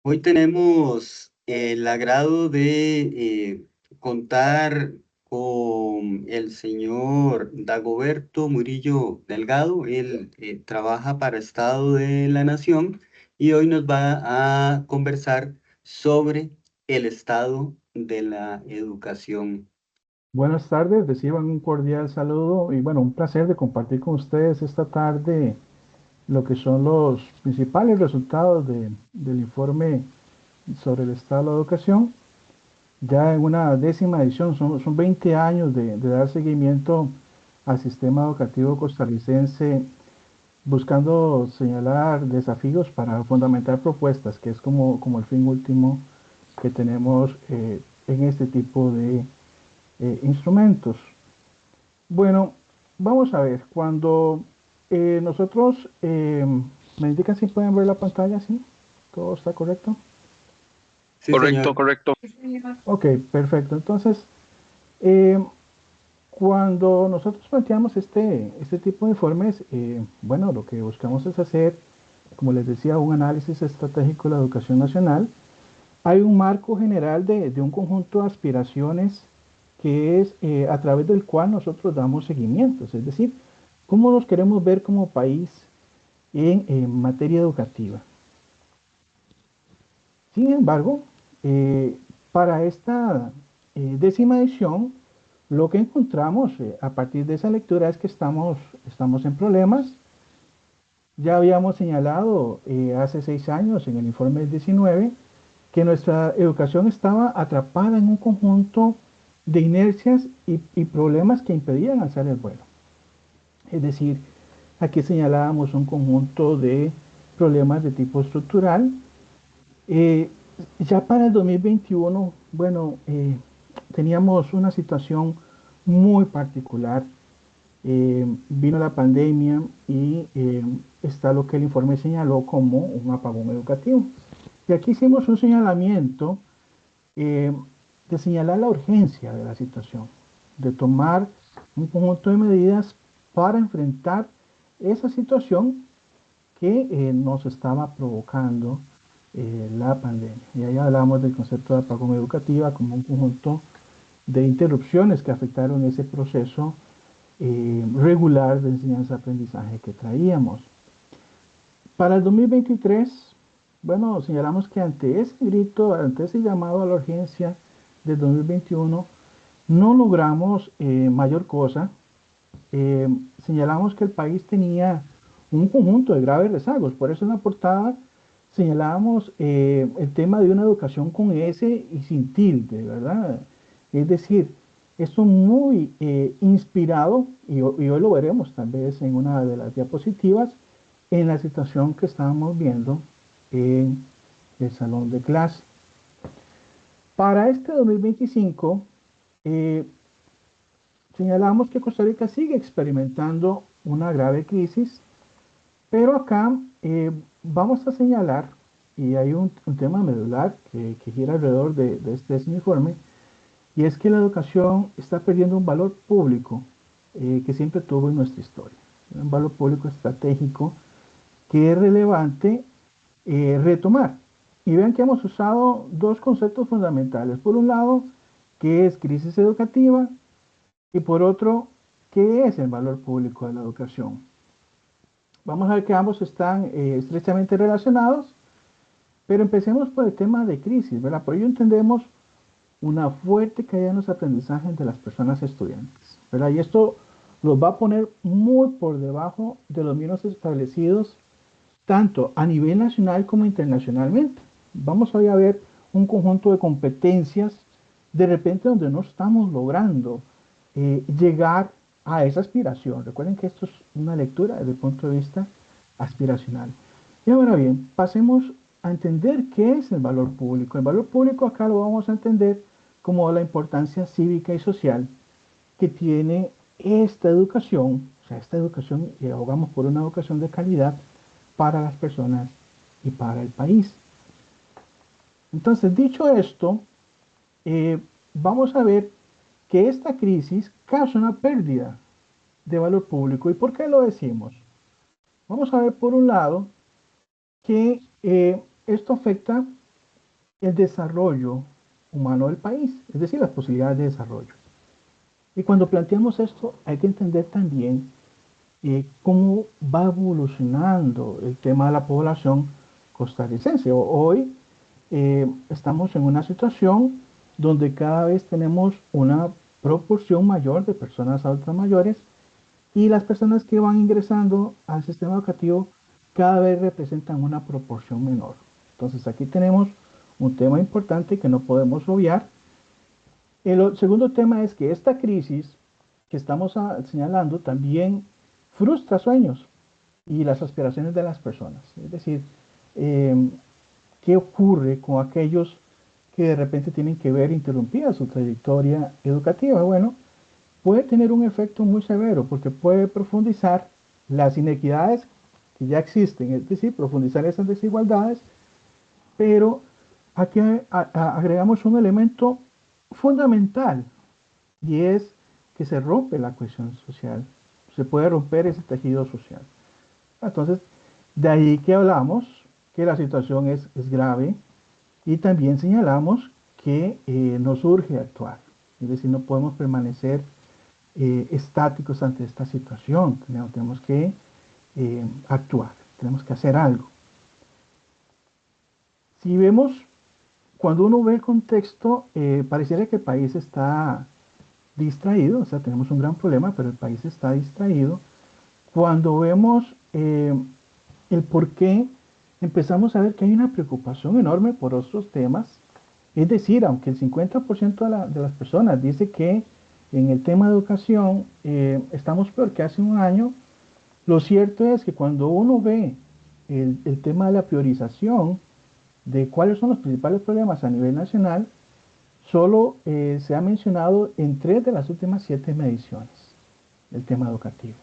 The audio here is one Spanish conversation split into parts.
Hoy tenemos el agrado de contar con el señor Dagoberto Murillo Delgado. Él trabaja para Estado de la Nación y hoy nos va a conversar sobre el estado de la educación. Buenas tardes, reciban un cordial saludo y bueno, un placer de compartir con ustedes esta tarde lo que son los principales resultados del informe sobre el estado de la educación. Ya en una décima edición, son 20 años de dar seguimiento al sistema educativo costarricense, buscando señalar desafíos para fundamentar propuestas, que es como el fin último que tenemos en este tipo de instrumentos. Bueno, vamos a ver, cuando nosotros, me indican si pueden ver la pantalla, ¿sí? ¿Todo está correcto? Sí, Correcto, señor. correcto. Ok, perfecto. Entonces, eh, cuando nosotros planteamos este tipo de informes, bueno, lo que buscamos es hacer, como les decía, un análisis estratégico de la educación nacional. Hay un marco general de un conjunto de aspiraciones que es a través del cual nosotros damos seguimientos, es decir, cómo nos queremos ver como país en materia educativa. Sin embargo, eh, para esta décima edición, lo que encontramos a partir de esa lectura es que estamos en problemas. Ya habíamos señalado hace 6 años en el informe del 19 que nuestra educación estaba atrapada en un conjunto de inercias y problemas que impedían alzar el vuelo. Es decir, aquí señalábamos un conjunto de problemas de tipo estructural. Eh, ya para el 2021, bueno, teníamos una situación muy particular. Vino la pandemia y está lo que el informe señaló como un apagón educativo. Y aquí hicimos un señalamiento eh, de señalar la urgencia de la situación, de tomar un conjunto de medidas para enfrentar esa situación que nos estaba provocando la pandemia. Y ahí hablamos del concepto de apagón educativa como un conjunto de interrupciones que afectaron ese proceso regular de enseñanza-aprendizaje que traíamos. Para el 2023, bueno, señalamos que ante ese grito, ante ese llamado a la urgencia del 2021, no logramos mayor cosa. Eh, Señalamos que el país tenía un conjunto de graves rezagos. Por eso en la portada señalábamos el tema de una educación con S y sin tilde, ¿verdad? Es decir, esto muy inspirado, y hoy lo veremos tal vez en una de las diapositivas, en la situación que estábamos viendo en el salón de clase. Para este 2025, eh, señalamos que Costa Rica sigue experimentando una grave crisis, pero acá vamos a señalar, y hay un tema medular que gira alrededor de este informe, y es que la educación está perdiendo un valor público que siempre tuvo en nuestra historia, un valor público estratégico que es relevante retomar. Y vean que hemos usado dos conceptos fundamentales. Por un lado, ¿qué es crisis educativa? Y por otro, ¿qué es el valor público de la educación? Vamos a ver que ambos están estrechamente relacionados, pero empecemos por el tema de crisis, ¿verdad? Por ello entendemos una fuerte caída en los aprendizajes de las personas estudiantes, ¿verdad? Y esto los va a poner muy por debajo de los mínimos establecidos tanto a nivel nacional como internacionalmente. Vamos hoy a ver un conjunto de competencias de repente donde no estamos logrando llegar a esa aspiración. Recuerden que esto es una lectura desde el punto de vista aspiracional. Y ahora bien, pasemos a entender qué es el valor público. El valor público acá lo vamos a entender como la importancia cívica y social que tiene esta educación, o sea, esta educación, y abogamos por una educación de calidad para las personas y para el país. Entonces, dicho esto, eh, vamos a ver que esta crisis causa una pérdida de valor público. ¿Y por qué lo decimos? Vamos a ver, por un lado, que esto afecta el desarrollo humano del país, es decir, las posibilidades de desarrollo. Y cuando planteamos esto, hay que entender también cómo va evolucionando el tema de la población costarricense. Hoy estamos en una situación donde cada vez tenemos una proporción mayor de personas adultas mayores y las personas que van ingresando al sistema educativo cada vez representan una proporción menor. Entonces aquí tenemos un tema importante que no podemos obviar. El segundo tema es que esta crisis que estamos señalando también frustra sueños y las aspiraciones de las personas. Es decir, eh, ¿qué ocurre con aquellos que de repente tienen que ver interrumpida su trayectoria educativa? Bueno, puede tener un efecto muy severo porque puede profundizar las inequidades que ya existen, es decir, profundizar esas desigualdades, pero aquí agregamos un elemento fundamental y es que se rompe la cohesión social, se puede romper ese tejido social. Entonces, de ahí que hablamos que la situación es grave y también señalamos que nos urge actuar, es decir, no podemos permanecer estáticos ante esta situación, tenemos que actuar, tenemos que hacer algo. Si vemos, cuando uno ve el contexto, pareciera que el país está distraído, o sea, tenemos un gran problema, pero el país está distraído. Cuando vemos el por qué, empezamos a ver que hay una preocupación enorme por otros temas. Es decir, aunque el 50% de las personas dice que en el tema de educación estamos peor que hace un año, lo cierto es que cuando uno ve el tema de la priorización de cuáles son los principales problemas a nivel nacional, solo se ha mencionado en 3 de las últimas 7 mediciones el tema educativo.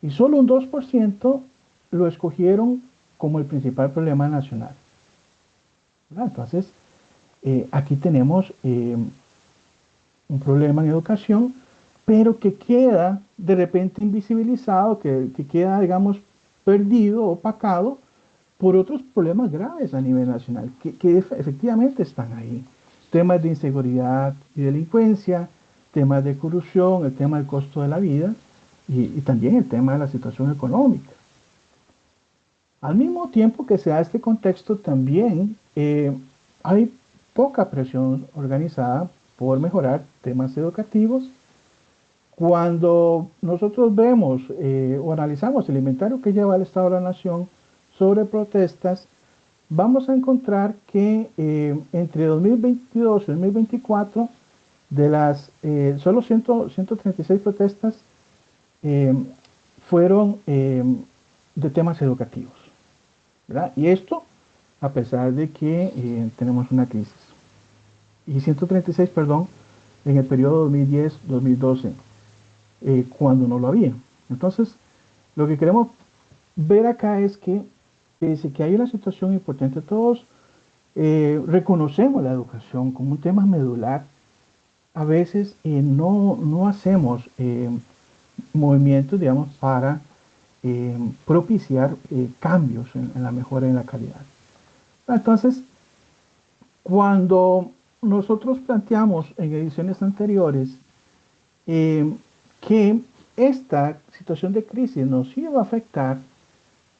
Y solo un 2% lo escogieron como el principal problema nacional. ¿Verdad? Entonces, aquí tenemos un problema en educación, pero que queda de repente invisibilizado, que queda, digamos, perdido, opacado por otros problemas graves a nivel nacional, que efectivamente están ahí. Temas de inseguridad y delincuencia, temas de corrupción, el tema del costo de la vida y también el tema de la situación económica. Al mismo tiempo que se da este contexto, también hay poca presión organizada por mejorar temas educativos. Cuando nosotros vemos o analizamos el inventario que lleva el Estado de la Nación sobre protestas, vamos a encontrar que entre 2022 y 2024, de las solo 136 protestas eh, fueron de temas educativos, ¿verdad? Y esto a pesar de que tenemos una crisis. Y 136, perdón, en el periodo 2010-2012, cuando no lo había. Entonces, lo que queremos ver acá es que, pese que hay una situación importante, todos reconocemos la educación como un tema medular. A veces no hacemos movimientos, digamos, para propiciar cambios en la mejora en la calidad. Entonces, cuando nosotros planteamos en ediciones anteriores eh, que esta situación de crisis nos iba a afectar,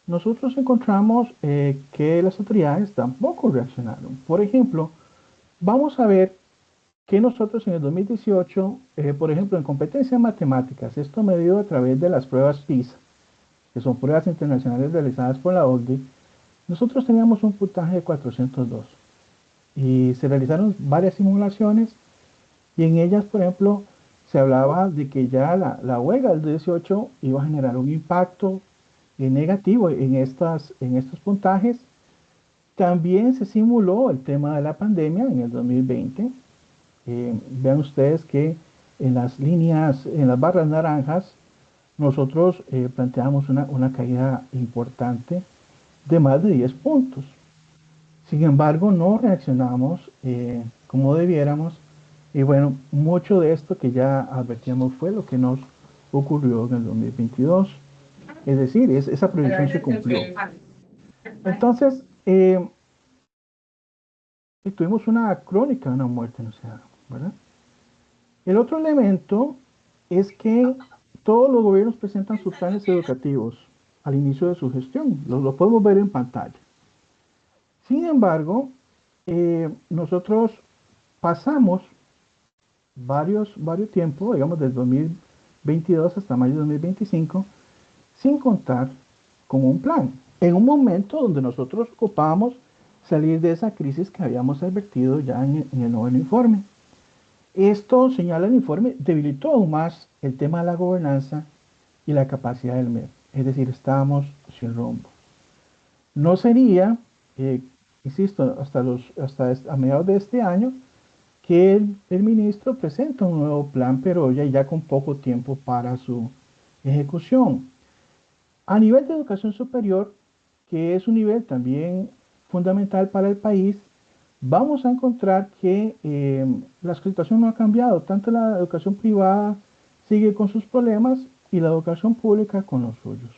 nosotros encontramos que las autoridades tampoco reaccionaron. Por ejemplo, vamos a ver que nosotros en el 2018, por ejemplo, en competencias matemáticas, esto medido a través de las pruebas PISA, que son pruebas internacionales realizadas por la OCDE, nosotros teníamos un puntaje de 402 y se realizaron varias simulaciones y en ellas, por ejemplo, se hablaba de que ya la huelga del 18 iba a generar un impacto negativo en estos puntajes. También se simuló el tema de la pandemia en el 2020. Vean ustedes que en las líneas, en las barras naranjas, nosotros planteamos una caída importante de más de 10 puntos. Sin embargo, no reaccionamos como debiéramos y bueno, mucho de esto que ya advertíamos fue lo que nos ocurrió en el 2022. Es decir, esa proyección se cumplió. Entonces, y tuvimos una crónica de una muerte anunciada, ¿verdad? El otro elemento es que todos los gobiernos presentan sus planes educativos al inicio de su gestión. Lo podemos ver en pantalla. Sin embargo, nosotros pasamos varios tiempos, digamos desde 2022 hasta mayo de 2025, sin contar con un plan. En un momento donde nosotros ocupábamos salir de esa crisis que habíamos advertido ya en el noveno informe. Esto, señala el informe, debilitó aún más el tema de la gobernanza y la capacidad del MEP. Es decir, estábamos sin rumbo. No sería, eh, insisto, hasta a mediados de este año que el ministro presenta un nuevo plan, pero ya con poco tiempo para su ejecución. A nivel de educación superior, que es un nivel también fundamental para el país, vamos a encontrar que la situación no ha cambiado. Tanto la educación privada sigue con sus problemas y la educación pública con los suyos.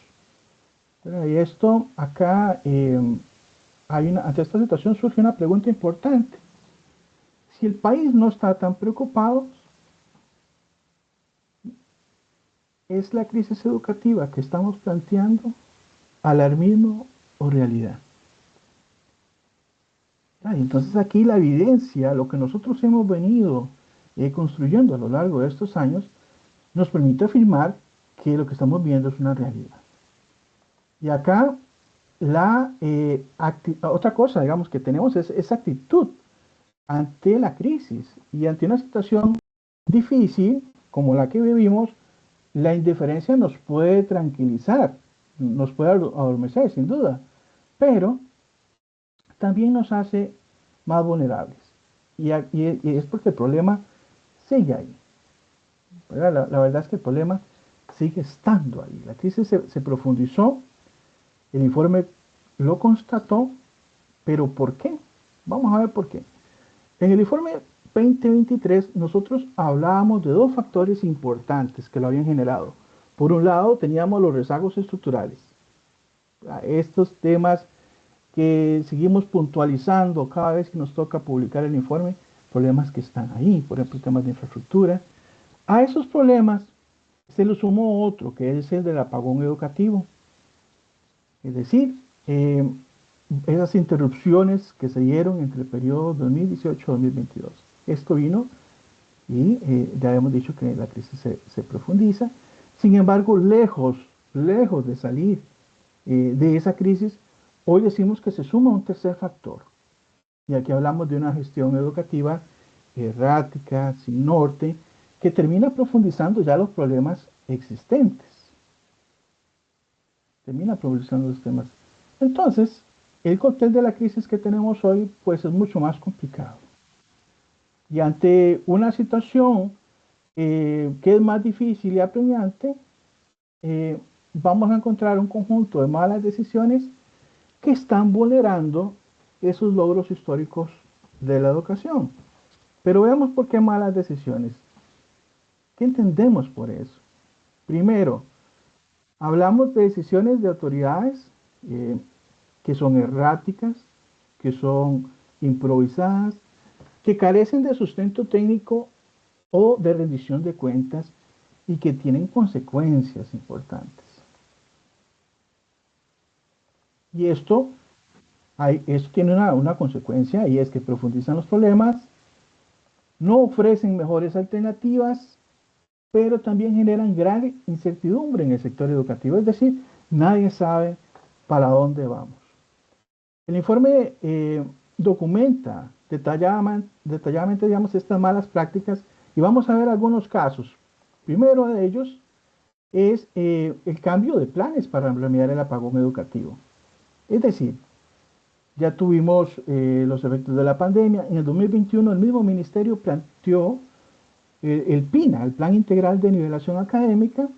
Y esto acá, ante esta situación surge una pregunta importante. Si el país no está tan preocupado, ¿es la crisis educativa que estamos planteando alarmismo o realidad? Entonces aquí la evidencia, lo que nosotros hemos venido construyendo a lo largo de estos años, nos permite afirmar que lo que estamos viendo es una realidad. Y acá otra cosa, digamos, que tenemos es esa actitud ante la crisis y ante una situación difícil como la que vivimos. La indiferencia nos puede tranquilizar, nos puede adormecer, sin duda, pero también nos hace más vulnerables. Y es porque el problema sigue ahí. La verdad es que el problema sigue estando ahí. La crisis se profundizó, el informe lo constató, pero ¿por qué? Vamos a ver por qué. En el informe 2023 nosotros hablábamos de dos factores importantes que lo habían generado. Por un lado teníamos los rezagos estructurales, estos temas que seguimos puntualizando cada vez que nos toca publicar el informe, problemas que están ahí, por ejemplo, temas de infraestructura. A esos problemas se le sumó otro, que es el del apagón educativo. Es decir, esas interrupciones que se dieron entre el periodo 2018-2022. Esto vino y ya hemos dicho que la crisis se profundiza. Sin embargo, lejos de salir de esa crisis, hoy decimos que se suma un tercer factor. Y aquí hablamos de una gestión educativa errática, sin norte, que termina profundizando ya los problemas existentes. Termina profundizando los temas. Entonces, el cóctel de la crisis que tenemos hoy, pues es mucho más complicado. Y ante una situación que es más difícil y apremiante, vamos a encontrar un conjunto de malas decisiones que están vulnerando esos logros históricos de la educación. Pero veamos por qué malas decisiones. ¿Qué entendemos por eso? Primero, hablamos de decisiones de autoridades que son erráticas, que son improvisadas, que carecen de sustento técnico o de rendición de cuentas y que tienen consecuencias importantes. Y esto tiene una consecuencia y es que profundizan los problemas, no ofrecen mejores alternativas, pero también generan gran incertidumbre en el sector educativo, es decir, nadie sabe para dónde vamos. El informe documenta detalladamente, digamos, estas malas prácticas y vamos a ver algunos casos. Primero de ellos es el cambio de planes para remediar el apagón educativo. Es decir, ya tuvimos los efectos de la pandemia. En el 2021 el mismo ministerio planteó el PINA, el Plan Integral de Nivelación Académica,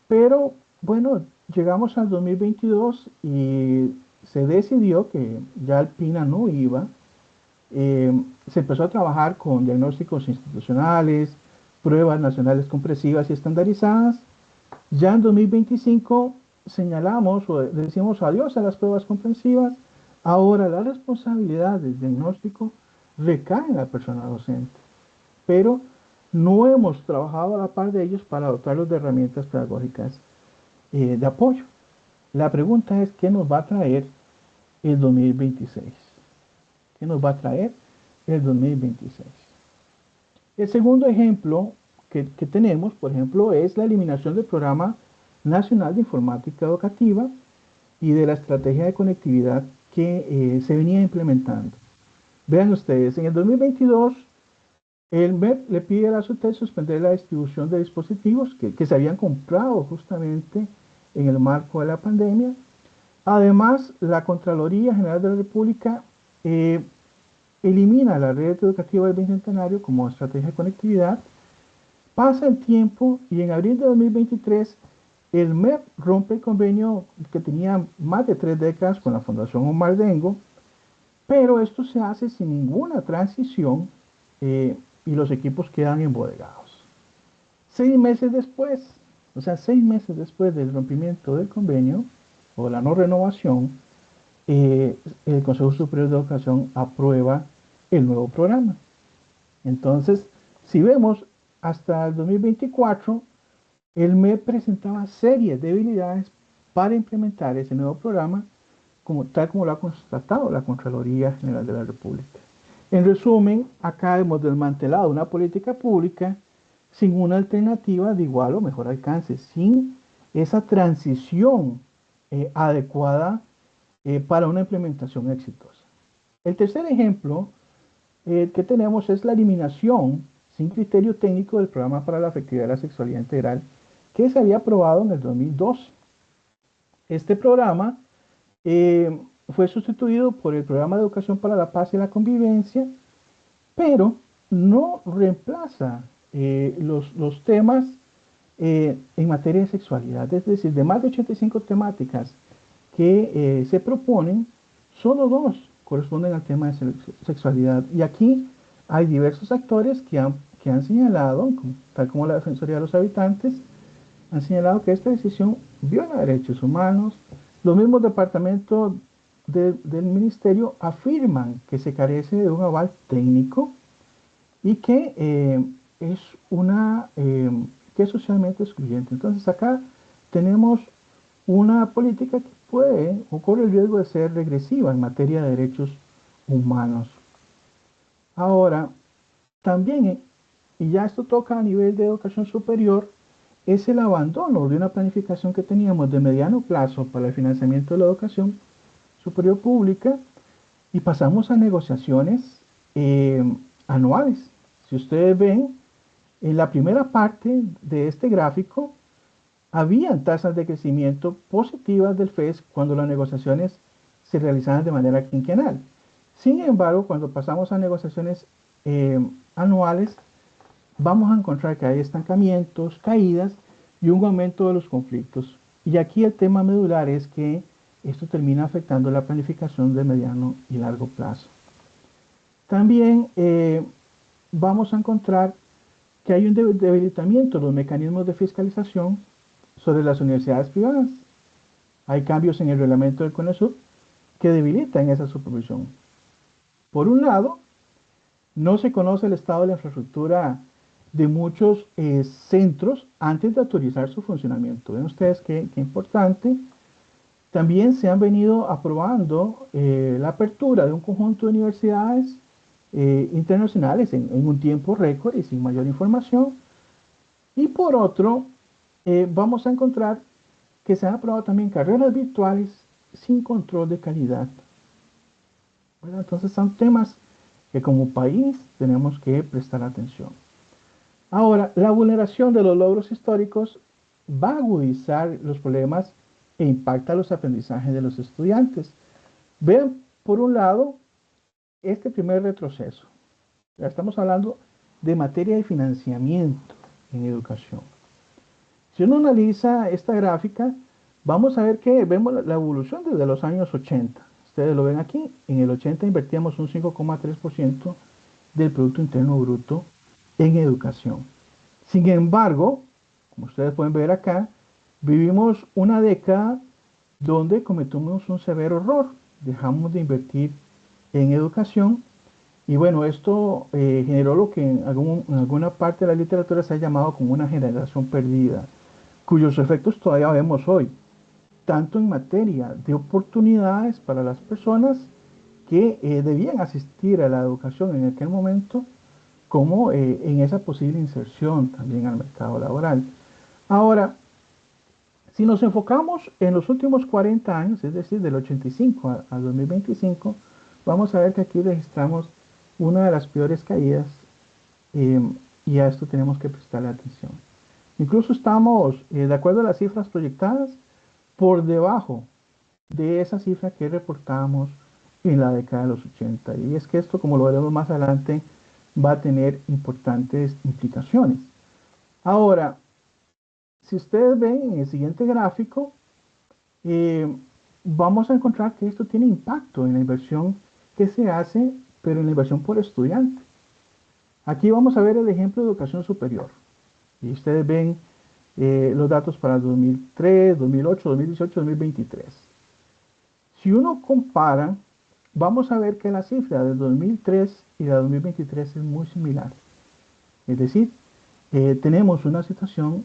pero bueno, llegamos al 2022 y se decidió que ya el PINA no iba. Se empezó a trabajar con diagnósticos institucionales, pruebas nacionales compresivas y estandarizadas. Ya en 2025 señalamos o decimos adiós a las pruebas comprensivas. Ahora la responsabilidad del diagnóstico recae en la persona docente, pero no hemos trabajado a la par de ellos para dotarlos de herramientas pedagógicas de apoyo. La pregunta es, ¿qué nos va a traer el 2026? ¿Qué nos va a traer el 2026? El segundo ejemplo que tenemos, por ejemplo, es la eliminación del Programa Nacional de Informática Educativa y de la estrategia de conectividad que se venía implementando. Vean ustedes, en el 2022 el MEP le pide a la SUTEP suspender la distribución de dispositivos que se habían comprado justamente en el marco de la pandemia. Además, la Contraloría General de la República eh, elimina la red educativa del Bicentenario como estrategia de conectividad. Pasa el tiempo y en abril de 2023 el MEP rompe el convenio que tenía más de 3 décadas con la Fundación Omar Dengo, pero esto se hace sin ninguna transición y los equipos quedan embodegados. 6 meses después, o sea, 6 meses después del rompimiento del convenio o la no renovación, el Consejo Superior de Educación aprueba el nuevo programa. Entonces, si vemos, hasta el 2024, el MEP presentaba serias debilidades para implementar ese nuevo programa, tal como lo ha constatado la Contraloría General de la República. En resumen, acá hemos desmantelado una política pública sin una alternativa de igual o mejor alcance, sin esa transición adecuada para una implementación exitosa. El tercer ejemplo que tenemos es la eliminación sin criterio técnico del programa para la afectividad y la sexualidad integral que se había aprobado en el 2012. Este programa eh, fue sustituido por el programa de educación para la paz y la convivencia, pero no reemplaza los temas en materia de sexualidad. Es decir, de más de 85 temáticas que se proponen, solo dos corresponden al tema de sexualidad. Y aquí hay diversos actores que han señalado, tal como la Defensoría de los Habitantes, han señalado que esta decisión viola derechos humanos. Los mismos departamentos del ministerio afirman que se carece de un aval técnico y que es que es socialmente excluyente. Entonces acá tenemos una política que puede o corre el riesgo de ser regresiva en materia de derechos humanos. Ahora, también, y ya esto toca a nivel de educación superior, es el abandono de una planificación que teníamos de mediano plazo para el financiamiento de la educación superior pública y pasamos a negociaciones eh, anuales. Si ustedes ven, en la primera parte de este gráfico, habían tasas de crecimiento positivas del FES cuando las negociaciones se realizaban de manera quinquenal. Sin embargo, cuando pasamos a negociaciones anuales, vamos a encontrar que hay estancamientos, caídas y un aumento de los conflictos. Y aquí el tema medular es que esto termina afectando la planificación de mediano y largo plazo. También vamos a encontrar que hay un debilitamiento de los mecanismos de fiscalización sobre las universidades privadas. Hay cambios en el reglamento del CONASUB que debilitan esa supervisión. Por un lado, no se conoce el estado de la infraestructura de muchos centros antes de autorizar su funcionamiento. Ven ustedes qué importante. También se han venido aprobando la apertura de un conjunto de universidades internacionales en un tiempo récord y sin mayor información. Y por otro, vamos a encontrar que se han aprobado también carreras virtuales sin control de calidad. Bueno, entonces son temas que como país tenemos que prestar atención. Ahora, la vulneración de los logros históricos va a agudizar los problemas e impacta los aprendizajes de los estudiantes. Vean, por un lado, este primer retroceso. Ya estamos hablando de materia de financiamiento en educación. Si uno analiza esta gráfica, vamos a ver que vemos la evolución desde los años 80. Ustedes lo ven aquí, en el 80 invertíamos un 5,3% del Producto Interno Bruto en educación. Sin embargo, como ustedes pueden ver acá, vivimos una década donde cometimos un severo error. Dejamos de invertir en educación Y bueno, esto generó lo que en alguna parte de la literatura se ha llamado como una generación perdida, cuyos efectos todavía vemos hoy, tanto en materia de oportunidades para las personas que debían asistir a la educación en aquel momento, como en esa posible inserción también al mercado laboral. Ahora, si nos enfocamos en los últimos 40 años, es decir, del 85 al 2025, vamos a ver que aquí registramos una de las peores caídas eh, y a esto tenemos que prestarle atención. Incluso estamos, de acuerdo a las cifras proyectadas, por debajo de esa cifra que reportábamos en la década de los 80. Y es que esto, como lo veremos más adelante, va a tener importantes implicaciones. Ahora, si ustedes ven en el siguiente gráfico, eh, vamos a encontrar que esto tiene impacto en la inversión que se hace, pero en la inversión por estudiante. Aquí vamos a ver el ejemplo de educación superior. Y ustedes ven los datos para 2003, 2008, 2018, 2023. Si uno compara, vamos a ver que la cifra de 2003 y la de 2023 es muy similar. Es decir, tenemos una situación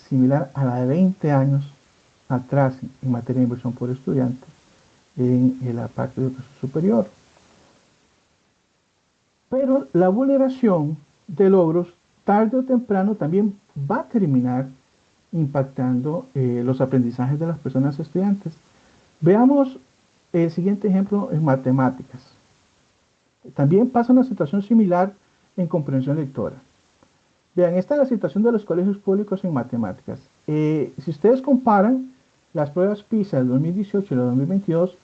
similar a la de 20 años atrás en materia de inversión por estudiante en la parte de educación superior. Pero la vulneración de logros tarde o temprano también va a terminar impactando los aprendizajes de las personas estudiantes. Veamos el siguiente ejemplo en matemáticas. También pasa una situación similar en comprensión lectora. Vean, esta es la situación de los colegios públicos en matemáticas. Si ustedes comparan las pruebas PISA del 2018 y del 2022,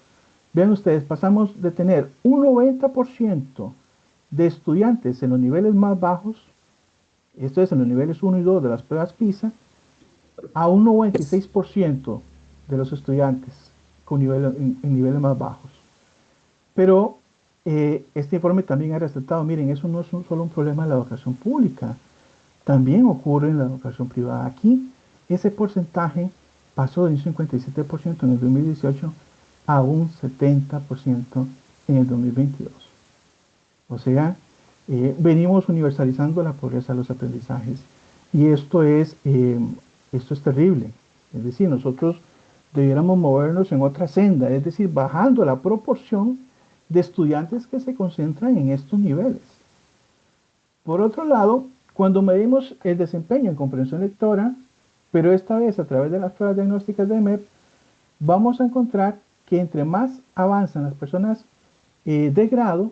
vean ustedes, pasamos de tener un 90% de estudiantes en los niveles más bajos, esto es en los niveles 1 y 2 de las pruebas PISA, a un 96% de los estudiantes en niveles más bajos. Pero este informe también ha resaltado, miren, eso no es solo un problema de la educación pública, también ocurre en la educación privada. Aquí ese porcentaje pasó de un 57% en el 2018 a un 70% en el 2022. O sea, venimos universalizando la pobreza de los aprendizajes y esto es terrible. Es decir, nosotros debiéramos movernos en otra senda, es decir, bajando la proporción de estudiantes que se concentran en estos niveles. Por otro lado, cuando medimos el desempeño en comprensión lectora, pero esta vez a través de las pruebas diagnósticas de MEP, vamos a encontrar que entre más avanzan las personas de grado,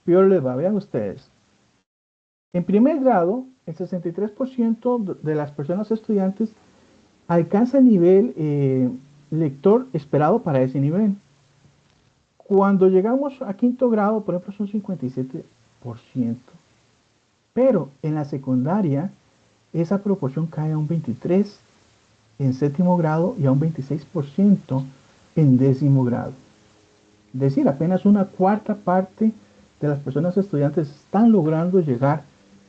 peor les va. Vean ustedes. En primer grado, el 63% de las personas estudiantes alcanza el nivel lector esperado para ese nivel. Cuando llegamos a quinto grado, por ejemplo, son 57%. Pero en la secundaria, esa proporción cae a un 23% en séptimo grado y a un 26% en décimo grado. Es decir, apenas una cuarta parte de las personas estudiantes están logrando llegar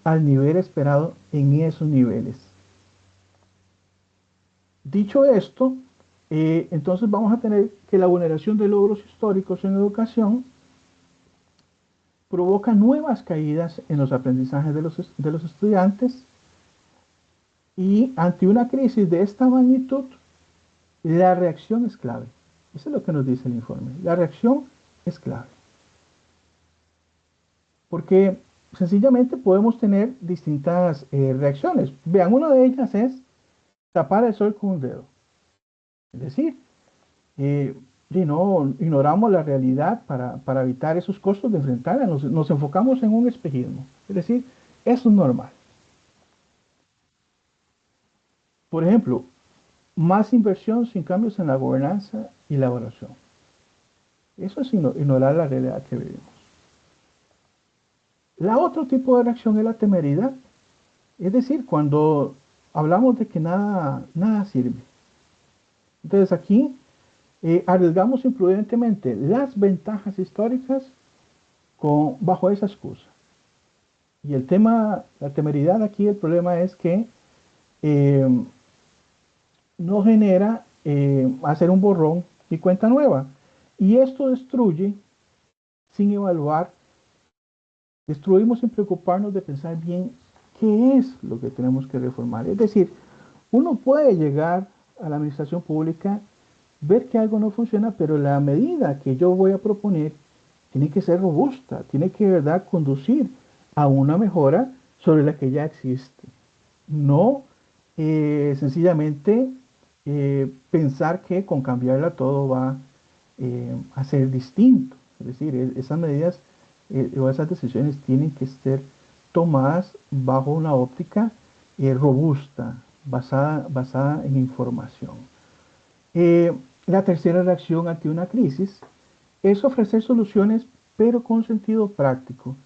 al nivel esperado en esos niveles. Dicho esto, entonces vamos a tener que la vulneración de logros históricos en educación provoca nuevas caídas en los aprendizajes de los estudiantes y ante una crisis de esta magnitud, la reacción es clave. Eso es lo que nos dice el informe. La reacción es clave. Porque sencillamente podemos tener distintas reacciones. Vean, una de ellas es tapar el sol con un dedo. Es decir, y no ignoramos la realidad para evitar esos costos de enfrentarla. Nos enfocamos en un espejismo. Es decir, eso es normal. Por ejemplo, más inversión sin cambios en la gobernanza y la evaluación. Eso es ignorar la realidad que vivimos. La otro tipo de reacción es la temeridad. Es decir, cuando hablamos de que nada sirve. Entonces aquí arriesgamos imprudentemente las ventajas históricas bajo esa excusa. Y el tema, la temeridad aquí, el problema es que eh, no genera hacer un borrón y cuenta nueva. Y esto destruye sin evaluar destruimos sin preocuparnos de pensar bien qué es lo que tenemos que reformar. Es decir, uno puede llegar a la administración pública, ver que algo no funciona, pero la medida que yo voy a proponer tiene que ser robusta, tiene que, ¿verdad?, conducir a una mejora sobre la que ya existe. No sencillamente pensar que con cambiarla todo va a ser distinto. Es decir, esas medidas o esas decisiones tienen que ser tomadas bajo una óptica robusta, basada en información. Eh, la tercera reacción ante una crisis es ofrecer soluciones, pero con sentido práctico.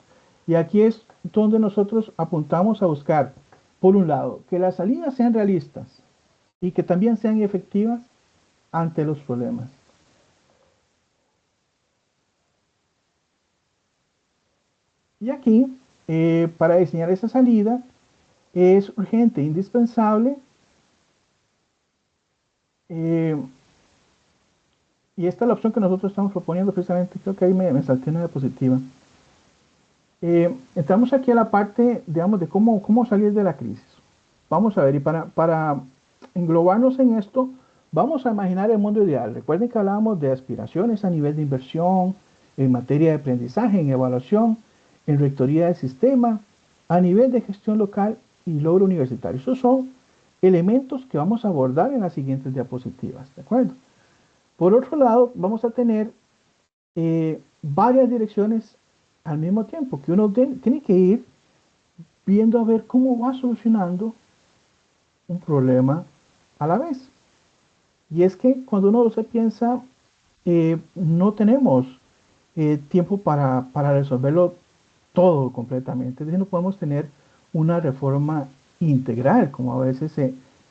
Y aquí es donde nosotros apuntamos a buscar, por un lado, que las salidas sean realistas y que también sean efectivas ante los problemas. Y aquí, para diseñar esa salida, es urgente, indispensable, eh, y esta es la opción que nosotros estamos proponiendo precisamente, creo que ahí me salté una diapositiva. Entramos aquí a la parte, digamos, de cómo salir de la crisis. Vamos a ver, y para englobarnos en esto, vamos a imaginar el mundo ideal. Recuerden que hablábamos de aspiraciones a nivel de inversión, en materia de aprendizaje, en evaluación, en rectoría del sistema, a nivel de gestión local y logro universitario. Esos son elementos que vamos a abordar en las siguientes diapositivas, ¿de acuerdo? Por otro lado, vamos a tener varias direcciones al mismo tiempo, que uno tiene que ir viendo a ver cómo va solucionando un problema a la vez. Y es que cuando uno se piensa, no tenemos tiempo para resolverlo todo completamente. Es decir, no podemos tener una reforma integral, como a veces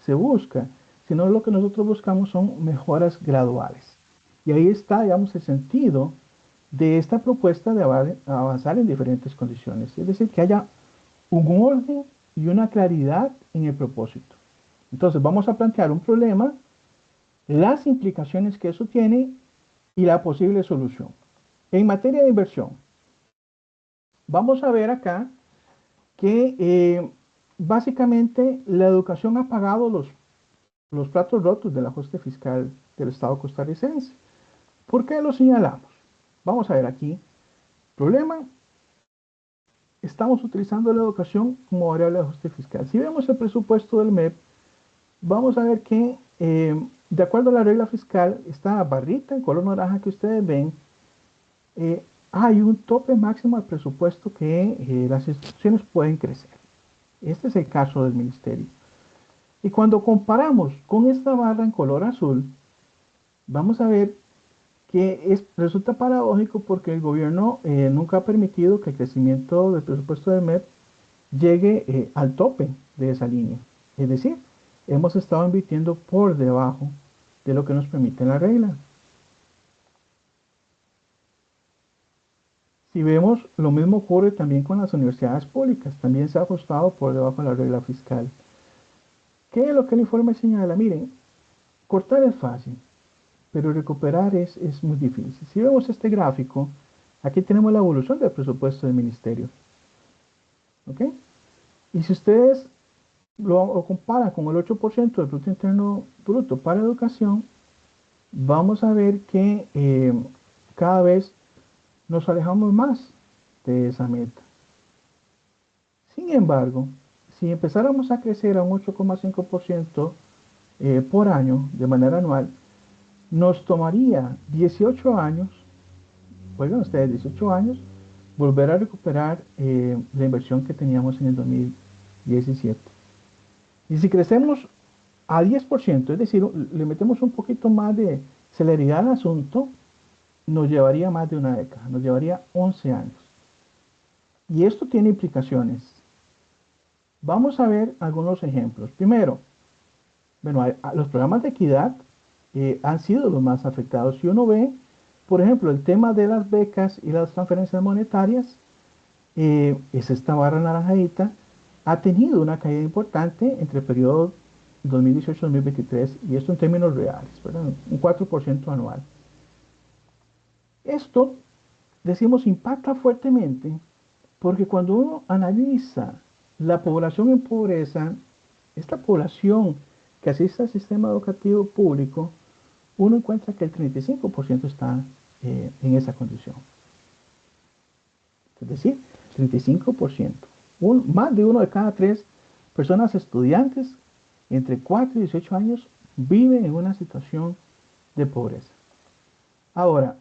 se busca, sino lo que nosotros buscamos son mejoras graduales. Y ahí está, digamos, el sentido de esta propuesta de avanzar en diferentes condiciones. Es decir, que haya un orden y una claridad en el propósito. Entonces, vamos a plantear un problema, las implicaciones que eso tiene y la posible solución. En materia de inversión, vamos a ver acá que básicamente la educación ha pagado los platos rotos del ajuste fiscal del Estado costarricense. ¿Por qué lo señalamos? Vamos a ver aquí. Problema, estamos utilizando la educación como variable de ajuste fiscal. Si vemos el presupuesto del MEP, vamos a ver que de acuerdo a la regla fiscal, esta barrita en color naranja que ustedes ven, hay un tope máximo al presupuesto que las instituciones pueden crecer. Este es el caso del ministerio. Y cuando comparamos con esta barra en color azul, vamos a ver que resulta paradójico porque el gobierno nunca ha permitido que el crecimiento del presupuesto del MEP llegue al tope de esa línea. Es decir, hemos estado invirtiendo por debajo de lo que nos permite la regla. Si vemos, lo mismo ocurre también con las universidades públicas, también se ha ajustado por debajo de la regla fiscal. ¿Qué es lo que el informe señala? Miren, cortar es fácil, pero recuperar es muy difícil. Si vemos este gráfico, aquí tenemos la evolución del presupuesto del ministerio. ¿Ok? Y si ustedes lo comparan con el 8% del Producto Interno Bruto para educación, vamos a ver que cada vez nos alejamos más de esa meta. Sin embargo, si empezáramos a crecer a un 8,5% por año de manera anual, nos tomaría 18 años, oigan ustedes, 18 años, volver a recuperar la inversión que teníamos en el 2017. Y si crecemos a 10%, es decir, le metemos un poquito más de celeridad al asunto, nos llevaría más de una década, nos llevaría 11 años. Y esto tiene implicaciones. Vamos a ver algunos ejemplos. Primero, bueno, los programas de equidad han sido los más afectados. Si uno ve, por ejemplo, el tema de las becas y las transferencias monetarias, es esta barra naranjadita, ha tenido una caída importante entre el periodo 2018-2023 y esto en términos reales, ¿verdad? Un 4% anual. Esto, decimos, impacta fuertemente Porque cuando uno analiza la población en pobreza, esta población que asiste al sistema educativo público, uno encuentra que el 35% está en esa condición. Es decir, 35%. Más de uno de cada tres personas estudiantes entre 4 y 18 años viven en una situación de pobreza. Ahora,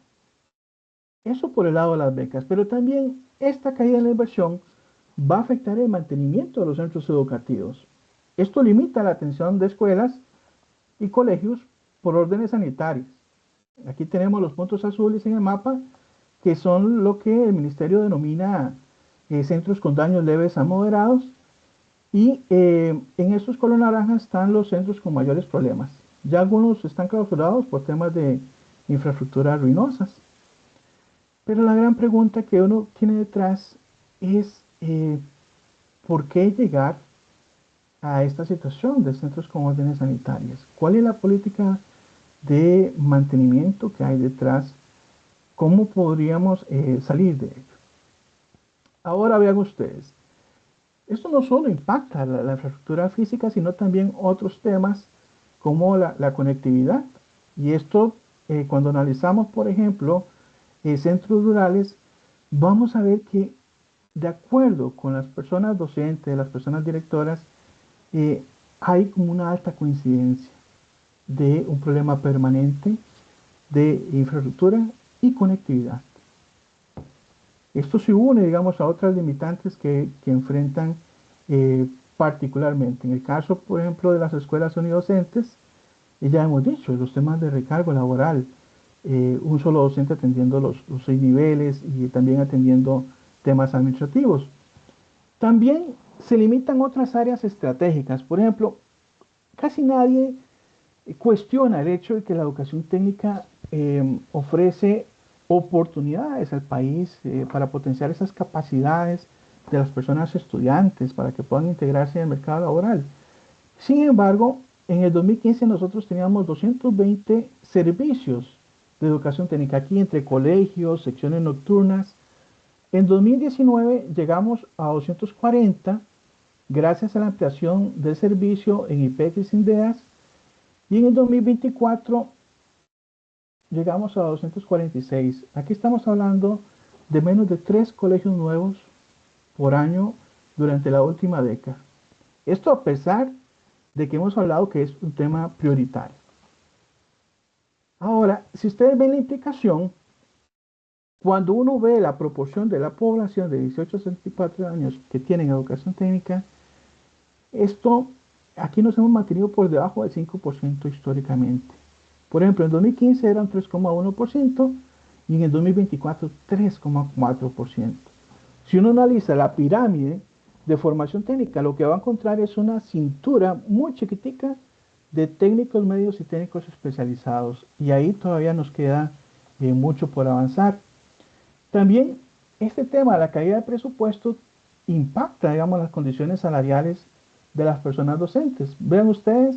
eso por el lado de las becas, pero también esta caída en la inversión va a afectar el mantenimiento de los centros educativos. Esto limita la atención de escuelas y colegios por órdenes sanitarias. Aquí tenemos los puntos azules en el mapa, que son lo que el ministerio denomina centros con daños leves a moderados, y en estos color naranja están los centros con mayores problemas. Ya algunos están clausurados por temas de infraestructuras ruinosas. Pero la gran pregunta que uno tiene detrás es ¿por qué llegar a esta situación de centros con órdenes sanitarias? ¿Cuál es la política de mantenimiento que hay detrás? ¿Cómo podríamos salir de ello? Ahora vean ustedes, esto no solo impacta la infraestructura física, sino también otros temas como la conectividad. Y esto, cuando analizamos, por ejemplo, centros rurales, vamos a ver que de acuerdo con las personas docentes, las personas directoras, eh, hay como una alta coincidencia de un problema permanente de infraestructura y conectividad. Esto se une, digamos, a otras limitantes que enfrentan particularmente. En el caso, por ejemplo, de las escuelas unidocentes, ya hemos dicho, los temas de recargo laboral, un solo docente atendiendo los 6 niveles y también atendiendo temas administrativos. También se limitan otras áreas estratégicas. Por ejemplo, casi nadie cuestiona el hecho de que la educación técnica ofrece oportunidades al país para potenciar esas capacidades de las personas estudiantes para que puedan integrarse en el mercado laboral. Sin embargo, en el 2015 nosotros teníamos 220 servicios de educación técnica aquí entre colegios, secciones nocturnas. En 2019 llegamos a 240 gracias a la ampliación del servicio en IPEX y SINDEAS, y en el 2024 llegamos a 246. Aquí estamos hablando de menos de 3 colegios nuevos por año durante la última década. Esto a pesar de que hemos hablado que es un tema prioritario. Ahora, si ustedes ven la implicación, cuando uno ve la proporción de la población de 18 a 64 años que tienen educación técnica, esto aquí nos hemos mantenido por debajo del 5% históricamente. Por ejemplo, en 2015 era un 3,1% y en el 2024 3,4%. Si uno analiza la pirámide de formación técnica, lo que va a encontrar es una cintura muy chiquitica de técnicos medios y técnicos especializados. Y ahí todavía nos queda mucho por avanzar. También este tema de la caída de presupuesto impacta, digamos, las condiciones salariales de las personas docentes. Vean ustedes,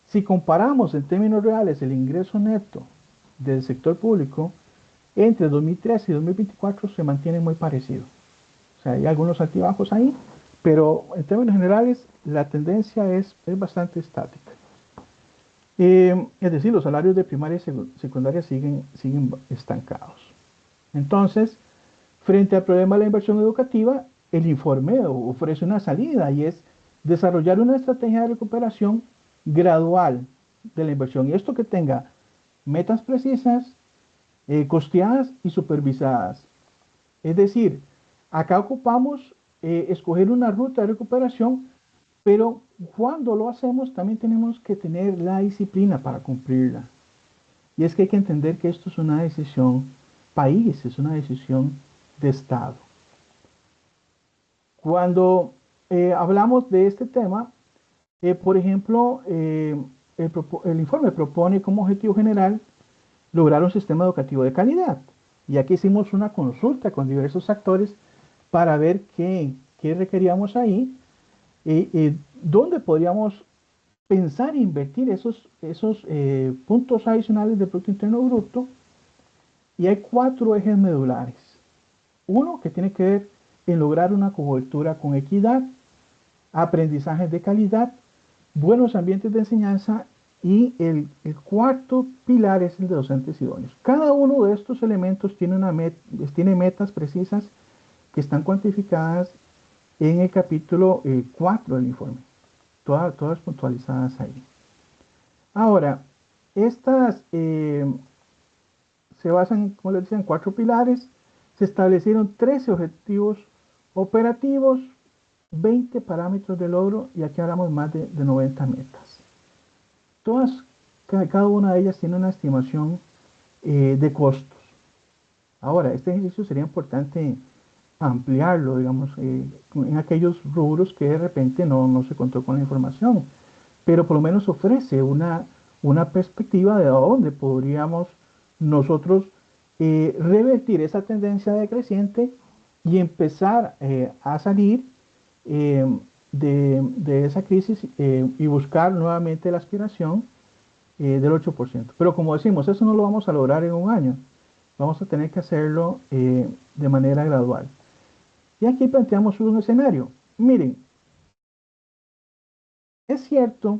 si comparamos en términos reales el ingreso neto del sector público, entre 2013 y 2024 se mantiene muy parecido. O sea, hay algunos altibajos ahí, pero en términos generales la tendencia es bastante estática. Es decir, los salarios de primaria y secundaria siguen estancados. Entonces, frente al problema de la inversión educativa, el informe ofrece una salida y es desarrollar una estrategia de recuperación gradual de la inversión. Y esto que tenga metas precisas, costeadas y supervisadas. Es decir, acá ocupamos escoger una ruta de recuperación, pero cuando lo hacemos también tenemos que tener la disciplina para cumplirla. Y es que hay que entender que esto es una decisión país, es una decisión de Estado. Cuando hablamos de este tema, por ejemplo, el informe propone como objetivo general lograr un sistema educativo de calidad. Y aquí hicimos una consulta con diversos actores para ver qué requeríamos ahí y dónde podríamos pensar e invertir esos puntos adicionales del Producto Interno Bruto. Y hay 4 ejes medulares. Uno que tiene que ver en lograr una cobertura con equidad, aprendizaje de calidad, buenos ambientes de enseñanza y el cuarto pilar es el de docentes idóneos. Cada uno de estos elementos tiene metas precisas que están cuantificadas en el capítulo 4 del informe, todas puntualizadas ahí. Ahora, estas se basan, como les decía, en cuatro pilares. Se establecieron 13 objetivos operativos, 20 parámetros de logro y aquí hablamos más de 90 metas. Cada una de ellas tiene una estimación de costos. Ahora, este ejercicio sería importante ampliarlo, digamos, en aquellos rubros que de repente no se contó con la información, pero por lo menos ofrece una perspectiva de dónde podríamos nosotros revertir esa tendencia decreciente y empezar a salir eh, de esa crisis y buscar nuevamente la aspiración del 8%. Pero como decimos, eso no lo vamos a lograr en un año, vamos a tener que hacerlo de manera gradual. Y aquí planteamos un escenario. Miren, es cierto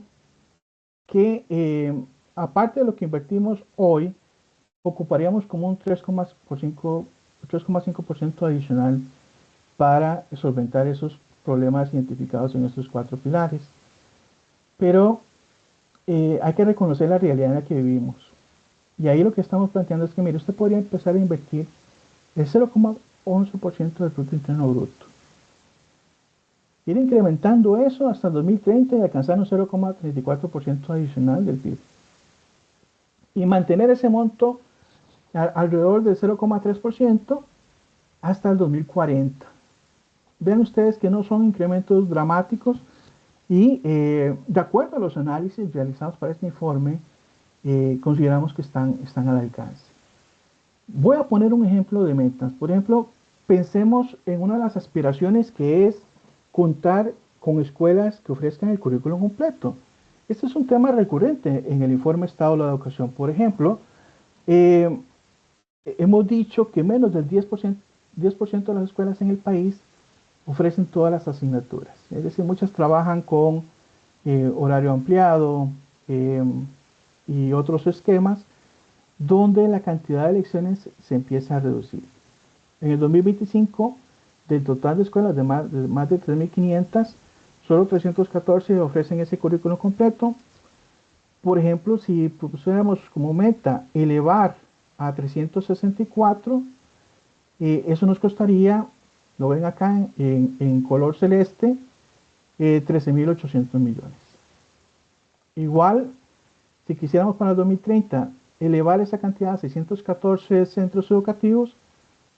que aparte de lo que invertimos hoy, ocuparíamos como un 3,5% adicional para solventar esos problemas identificados en estos cuatro pilares. Pero hay que reconocer la realidad en la que vivimos. Y ahí lo que estamos planteando es que, mire, usted podría empezar a invertir el 0,11% del Producto Interno Bruto. Ir incrementando eso hasta el 2030 y alcanzar un 0,34% adicional del PIB. Y mantener ese monto alrededor del 0,3% hasta el 2040. Vean ustedes que no son incrementos dramáticos y de acuerdo a los análisis realizados para este informe, consideramos que están al alcance. Voy a poner un ejemplo de metas. Por ejemplo, pensemos en una de las aspiraciones que es contar con escuelas que ofrezcan el currículum completo. Este es un tema recurrente en el informe Estado de la Educación. Por ejemplo, eh, hemos dicho que menos del 10% de las escuelas en el país ofrecen todas las asignaturas. Es decir, muchas trabajan con horario ampliado eh, y otros esquemas donde la cantidad de lecciones se empieza a reducir. En el 2025, del total de escuelas de más de 3.500, solo 314 ofrecen ese currículo completo. Por ejemplo, si pusiéramos como meta elevar a 364, eso nos costaría, lo ven acá en color celeste, 13.800 millones. Igual, si quisiéramos para el 2030 elevar esa cantidad a 614 centros educativos,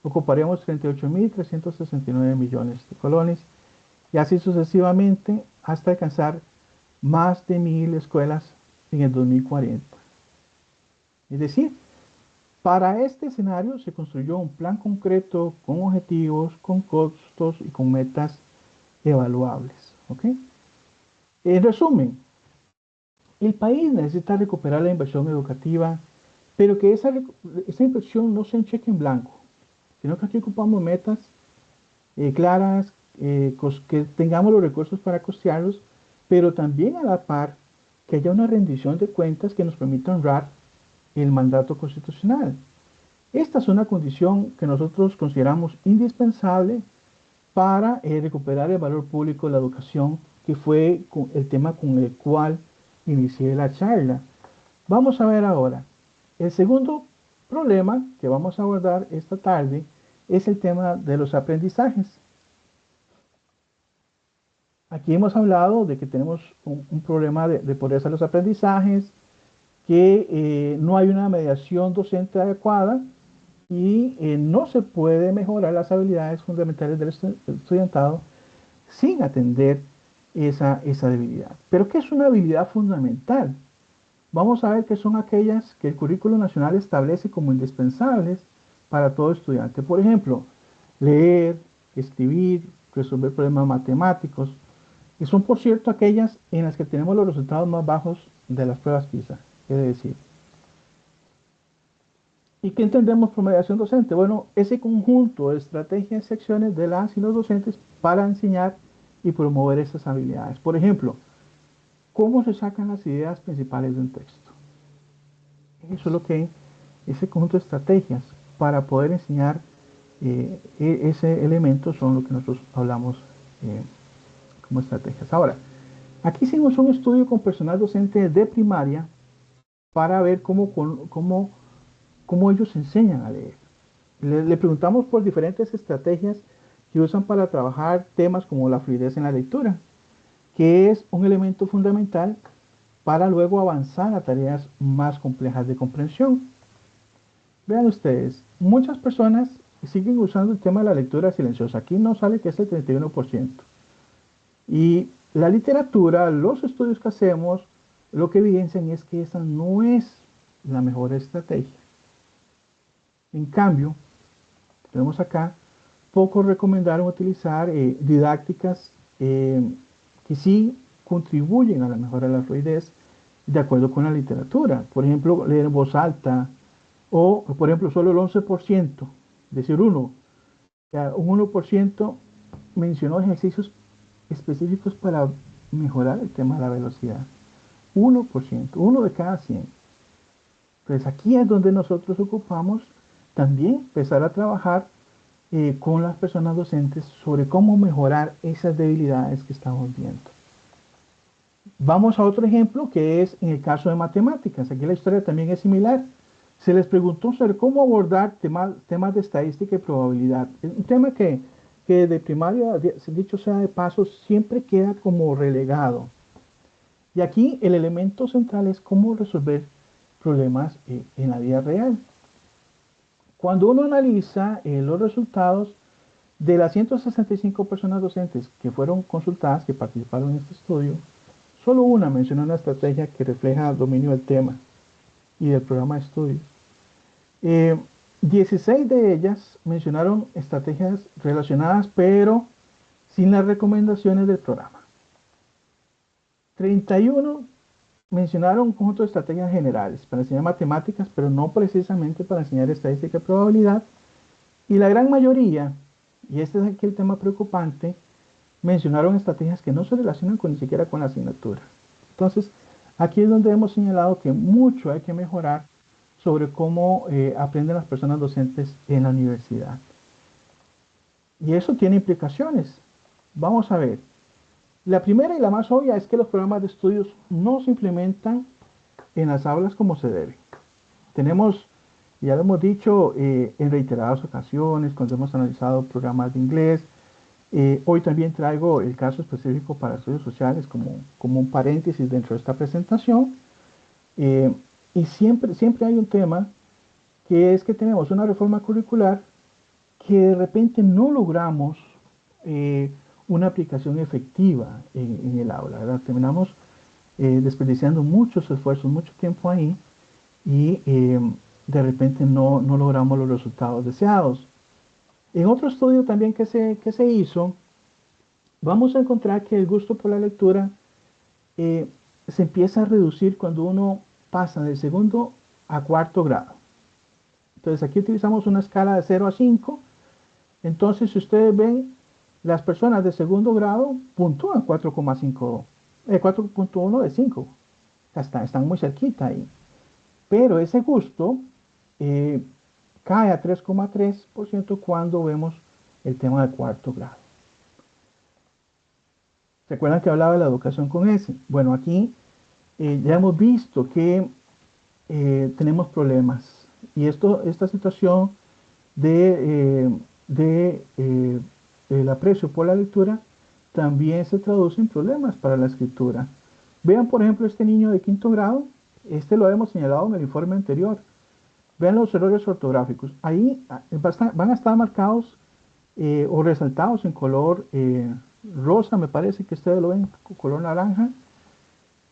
ocuparíamos 38.369 millones de colones y así sucesivamente hasta alcanzar más de 1.000 escuelas en el 2040. Es decir, para este escenario se construyó un plan concreto con objetivos, con costos y con metas evaluables. ¿Ok? En resumen, el país necesita recuperar la inversión educativa, pero que esa inversión no sea un cheque en blanco, sino que aquí ocupamos metas claras, que tengamos los recursos para costearlos, pero también a la par que haya una rendición de cuentas que nos permita honrar el mandato constitucional. Esta es una condición que nosotros consideramos indispensable para recuperar el valor público de la educación, que fue el tema con el cual inicié la charla. Vamos a ver ahora. El segundo problema que vamos a abordar esta tarde es el tema de los aprendizajes. Aquí hemos hablado de que tenemos un problema de pobreza de los aprendizajes, que no hay una mediación docente adecuada y no se puede mejorar las habilidades fundamentales del estudiantado sin atender esa debilidad. Pero ¿qué es una habilidad fundamental? Vamos a ver qué son aquellas que el currículo nacional establece como indispensables para todo estudiante. Por ejemplo, leer, escribir, resolver problemas matemáticos, y son, por cierto, aquellas en las que tenemos los resultados más bajos de las pruebas PISA. Es decir, ¿Y qué entendemos por mediación docente? Bueno, ese conjunto de estrategias y acciones de las y los docentes para enseñar y promover esas habilidades. Por ejemplo, ¿cómo se sacan las ideas principales de un texto? Eso es lo que ese conjunto de estrategias para poder enseñar ese elemento son lo que nosotros hablamos eh, como estrategias. Ahora, aquí hicimos un estudio con personal docente de primaria para ver cómo ellos enseñan a leer. Le preguntamos por diferentes estrategias que usan para trabajar temas como la fluidez en la lectura, que es un elemento fundamental para luego avanzar a tareas más complejas de comprensión. Vean ustedes, muchas personas siguen usando el tema de la lectura silenciosa. Aquí no sale que es el 31%. Y la literatura, los estudios que hacemos, lo que evidencian es que esa no es la mejor estrategia. En cambio, tenemos acá, pocos recomendaron utilizar didácticas que sí contribuyen a la mejora de la fluidez de acuerdo con la literatura. Por ejemplo, leer en voz alta o, por ejemplo, solo el 11%, decir uno, ya un 1% mencionó ejercicios específicos para mejorar el tema de la velocidad. 1%, uno de cada 100. Entonces aquí es donde nosotros ocupamos también empezar a trabajar con las personas docentes sobre cómo mejorar esas debilidades que estamos viendo. Vamos a otro ejemplo que es en el caso de matemáticas. Aquí la historia también es similar. Se les preguntó sobre cómo abordar temas de estadística y probabilidad. Es un tema que de primaria, dicho sea de paso, siempre queda como relegado. Y aquí el elemento central es cómo resolver problemas en la vida real. Cuando uno analiza los resultados de las 165 personas docentes que fueron consultadas, que participaron en este estudio, solo una mencionó una estrategia que refleja el dominio del tema y del programa de estudio. 16 de ellas mencionaron estrategias relacionadas, pero sin las recomendaciones del programa. 31 mencionaron un conjunto de estrategias generales para enseñar matemáticas, pero no precisamente para enseñar estadística y probabilidad. Y la gran mayoría, y este es aquí el tema preocupante, mencionaron estrategias que no se relacionan con, ni siquiera con la asignatura. Entonces, aquí es donde hemos señalado que mucho hay que mejorar sobre cómo aprenden las personas docentes en la universidad. Y eso tiene implicaciones. Vamos a ver. La primera y la más obvia es que los programas de estudios no se implementan en las aulas como se debe. Tenemos, ya lo hemos dicho en reiteradas ocasiones, cuando hemos analizado programas de inglés. Hoy también traigo el caso específico para estudios sociales como un paréntesis dentro de esta presentación. Eh, y siempre hay un tema que es que tenemos una reforma curricular que de repente no logramos eh, una aplicación efectiva en el aula, ¿verdad? Terminamos desperdiciando muchos esfuerzos, mucho tiempo ahí y de repente no logramos los resultados deseados. En otro estudio también que se hizo, vamos a encontrar que el gusto por la lectura se empieza a reducir cuando uno pasa del segundo a cuarto grado. Entonces aquí utilizamos una escala de 0 a 5. Entonces, si ustedes ven, las personas de segundo grado puntúan 4,5, 4,1 de 5. Están muy cerquita ahí. Pero ese gusto eh, cae a 3,3% cuando vemos el tema de cuarto grado. ¿Se acuerdan que hablaba de la educación con S? Bueno, aquí ya hemos visto que tenemos problemas. Y esta situación de el aprecio por la lectura también se traduce en problemas para la escritura. Vean, por ejemplo, este niño de quinto grado, este lo hemos señalado en el informe anterior. Vean los errores ortográficos. Ahí van a estar marcados o resaltados en color rosa, me parece que ustedes lo ven, color naranja.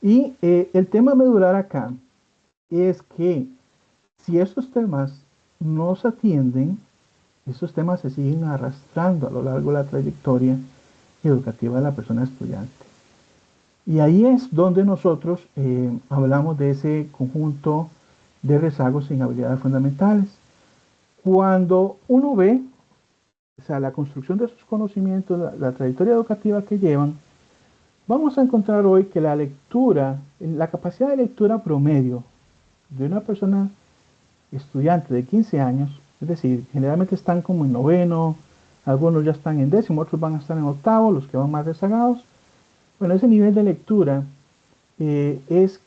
Y el tema medular acá es que si estos temas no se atienden, estos temas se siguen arrastrando a lo largo de la trayectoria educativa de la persona estudiante. Y ahí es donde nosotros hablamos de ese conjunto de rezagos en habilidades fundamentales. Cuando uno ve, o sea, la construcción de sus conocimientos, la trayectoria educativa que llevan, vamos a encontrar hoy que la lectura, la capacidad de lectura promedio de una persona estudiante de 15 años, es decir, generalmente están como en noveno, algunos ya están en décimo, otros van a estar en octavo, los que van más rezagados. Bueno, ese nivel de lectura es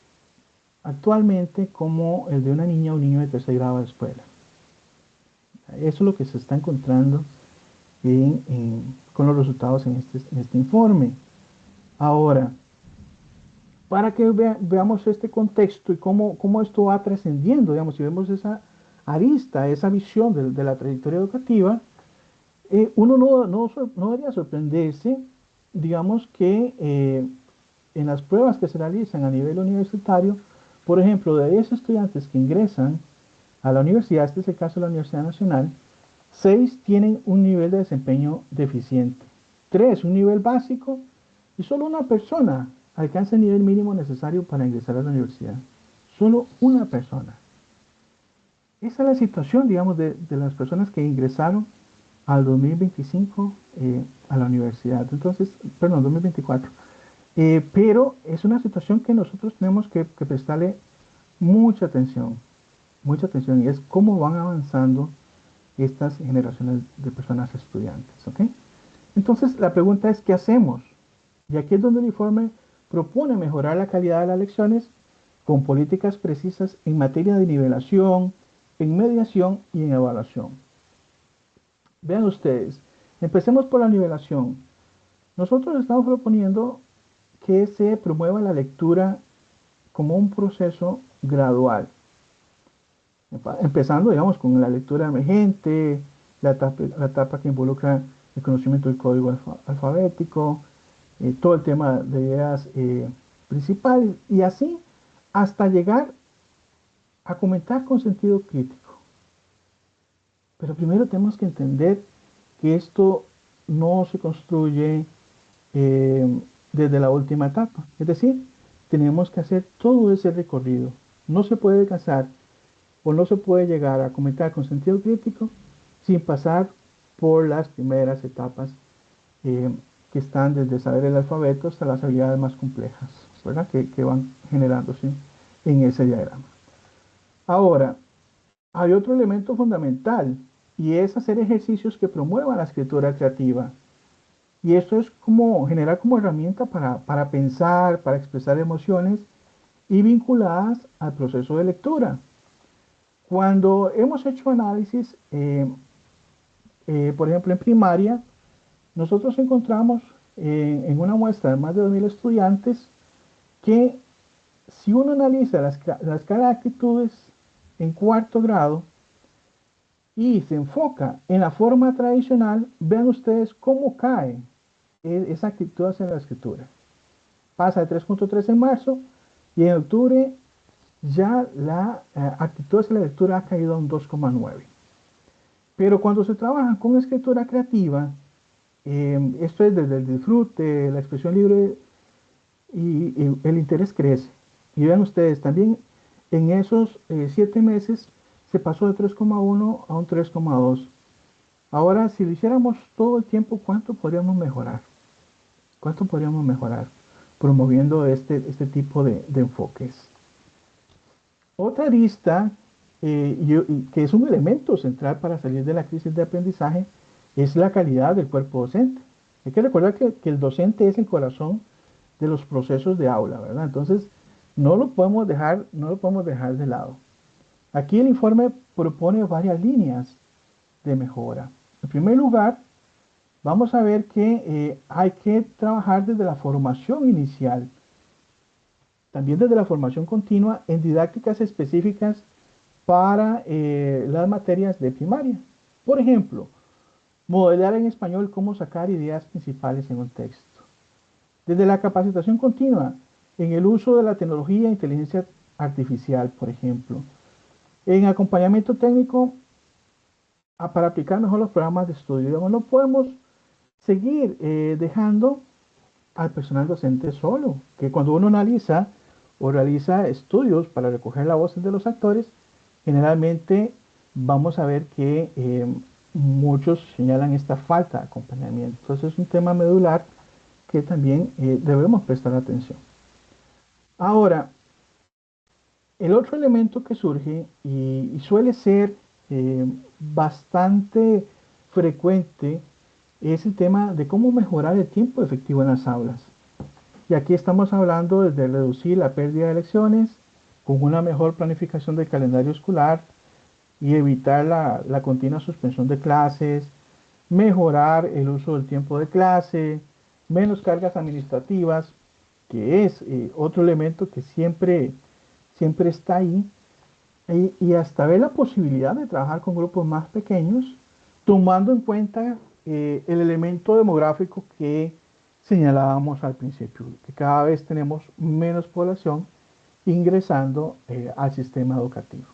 actualmente como el de una niña o un niño de tercer grado de escuela. Eso es lo que se está encontrando con los resultados en este informe. Ahora, para que veamos este contexto y cómo esto va trascendiendo, digamos, si vemos esa arista, esa visión de la trayectoria educativa, uno no debería sorprenderse, digamos, que en las pruebas que se realizan a nivel universitario, por ejemplo, de 10 estudiantes que ingresan a la universidad, este es el caso de la Universidad Nacional, 6 tienen un nivel de desempeño deficiente, 3 un nivel básico y solo una persona alcanza el nivel mínimo necesario para ingresar a la universidad. Solo una persona. Esa es la situación, digamos, de las personas que ingresaron al 2025 a la universidad. Entonces, perdón, 2024. Pero es una situación que nosotros tenemos que prestarle mucha atención, y es cómo van avanzando estas generaciones de personas estudiantes, ¿ok? Entonces, la pregunta es, ¿qué hacemos? Y aquí es donde el informe propone mejorar la calidad de las lecciones con políticas precisas en materia de nivelación, en mediación y en evaluación. Vean ustedes, empecemos por la nivelación. Nosotros estamos proponiendo que se promueva la lectura como un proceso gradual, empezando, digamos, con la lectura emergente, la etapa que involucra el conocimiento del código alfabético, todo el tema de ideas principales, y así hasta llegar a comentar con sentido crítico. Pero primero tenemos que entender que esto no se construye desde la última etapa. Es decir, tenemos que hacer todo ese recorrido. No se puede alcanzar o no se puede llegar a comentar con sentido crítico sin pasar por las primeras etapas eh, que están desde saber el alfabeto hasta las habilidades más complejas, ¿verdad? Que van generándose en ese diagrama. Ahora, hay otro elemento fundamental y es hacer ejercicios que promuevan la escritura creativa. Y esto es como generar como herramienta para pensar, para expresar emociones y vinculadas al proceso de lectura. Cuando hemos hecho análisis, por ejemplo, en primaria, nosotros encontramos en una muestra de más de 2.000 estudiantes que si uno analiza la escala de actitudes en cuarto grado y se enfoca en la forma tradicional, vean ustedes cómo cae esa actitud hacia la escritura. Pasa de 3.3 en marzo y en octubre ya la actitud hacia la lectura ha caído a un 2,9. Pero cuando se trabaja con escritura creativa, esto es desde el disfrute, la expresión libre y el interés crece. Y vean ustedes, también en esos 7 meses se pasó de 3,1 a un 3,2. Ahora, si lo hiciéramos todo el tiempo, ¿cuánto podríamos mejorar? ¿Cuánto podríamos mejorar promoviendo este tipo de enfoques? Otra arista, que es un elemento central para salir de la crisis de aprendizaje, es la calidad del cuerpo docente. Hay que recordar que el docente es el corazón de los procesos de aula, ¿verdad? Entonces, no lo podemos dejar de lado. Aquí el informe propone varias líneas de mejora. En primer lugar, vamos a ver que hay que trabajar desde la formación inicial, también desde la formación continua en didácticas específicas para las materias de primaria. Por ejemplo, modelar en español cómo sacar ideas principales en un texto. Desde la capacitación continua en el uso de la tecnología e inteligencia artificial, por ejemplo. En acompañamiento técnico para aplicar mejor los programas de estudio. Digamos, no podemos seguir dejando al personal docente solo, que cuando uno analiza o realiza estudios para recoger la voz de los actores, generalmente vamos a ver que muchos señalan esta falta de acompañamiento. Entonces es un tema medular que también debemos prestar atención. Ahora, el otro elemento que surge y suele ser bastante frecuente es el tema de cómo mejorar el tiempo efectivo en las aulas. Y aquí estamos hablando de reducir la pérdida de lecciones con una mejor planificación del calendario escolar y evitar la continua suspensión de clases, mejorar el uso del tiempo de clase, menos cargas administrativas, que es otro elemento que siempre está ahí, y hasta ver la posibilidad de trabajar con grupos más pequeños, tomando en cuenta el elemento demográfico que señalábamos al principio, que cada vez tenemos menos población ingresando al sistema educativo.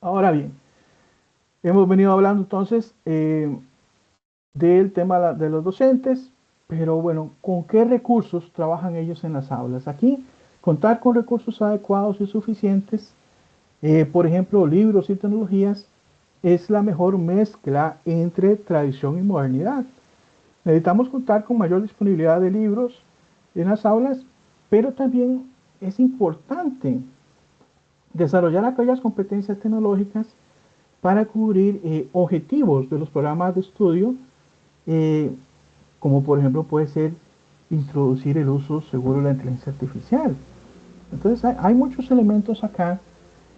Ahora bien, hemos venido hablando entonces del tema de los docentes, pero bueno, ¿con qué recursos trabajan ellos en las aulas? Aquí, contar con recursos adecuados y suficientes, por ejemplo, libros y tecnologías, es la mejor mezcla entre tradición y modernidad. Necesitamos contar con mayor disponibilidad de libros en las aulas, pero también es importante desarrollar aquellas competencias tecnológicas para cubrir objetivos de los programas de estudio, eh, como por ejemplo puede ser introducir el uso seguro de la inteligencia artificial. Entonces hay muchos elementos acá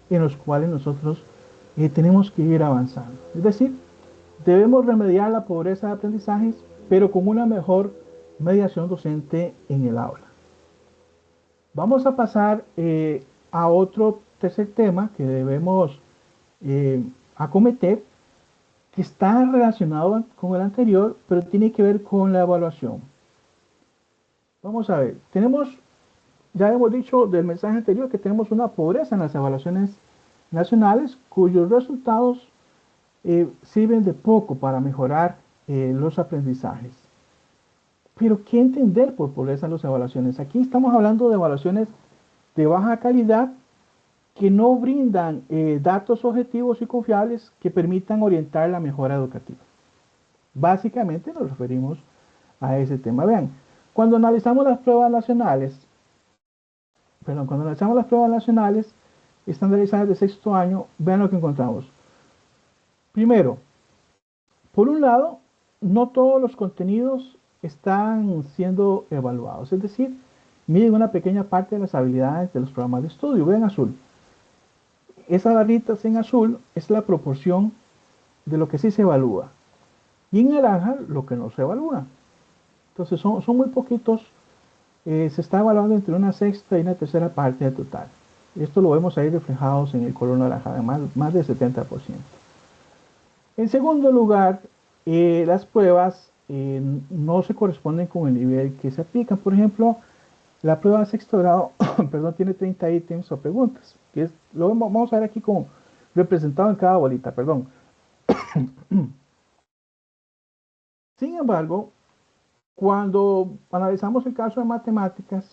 en los cuales nosotros tenemos que ir avanzando. Es decir, debemos remediar la pobreza de aprendizajes, pero con una mejor mediación docente en el aula. Vamos a pasar a otro tercer tema que debemos eh, acometer, que está relacionado con el anterior, pero tiene que ver con la evaluación. Vamos a ver, ya hemos dicho del mensaje anterior que tenemos una pobreza en las evaluaciones nacionales cuyos resultados sirven de poco para mejorar los aprendizajes. Pero, ¿qué entender por pobreza en las evaluaciones? Aquí estamos hablando de evaluaciones de baja calidad que no brindan datos objetivos y confiables que permitan orientar la mejora educativa. Básicamente nos referimos a ese tema. Vean, cuando analizamos las pruebas nacionales, cuando analizamos las pruebas nacionales estandarizadas de sexto año, vean lo que encontramos. Primero, por un lado, no todos los contenidos están siendo evaluados, es decir, miden una pequeña parte de las habilidades de los programas de estudio. Vean azul. Esas barritas en azul es la proporción de lo que sí se evalúa. Y en naranja, lo que no se evalúa. Entonces, son muy poquitos. Se está evaluando entre una sexta y una tercera parte del total. Esto lo vemos ahí reflejados en el color naranja, de más del 70%. En segundo lugar, las pruebas no se corresponden con el nivel que se aplican. Por ejemplo, la prueba de sexto grado perdón, tiene 30 ítems o preguntas, lo vamos a ver aquí como representado en cada bolita, perdón. Sin embargo, cuando analizamos el caso de matemáticas,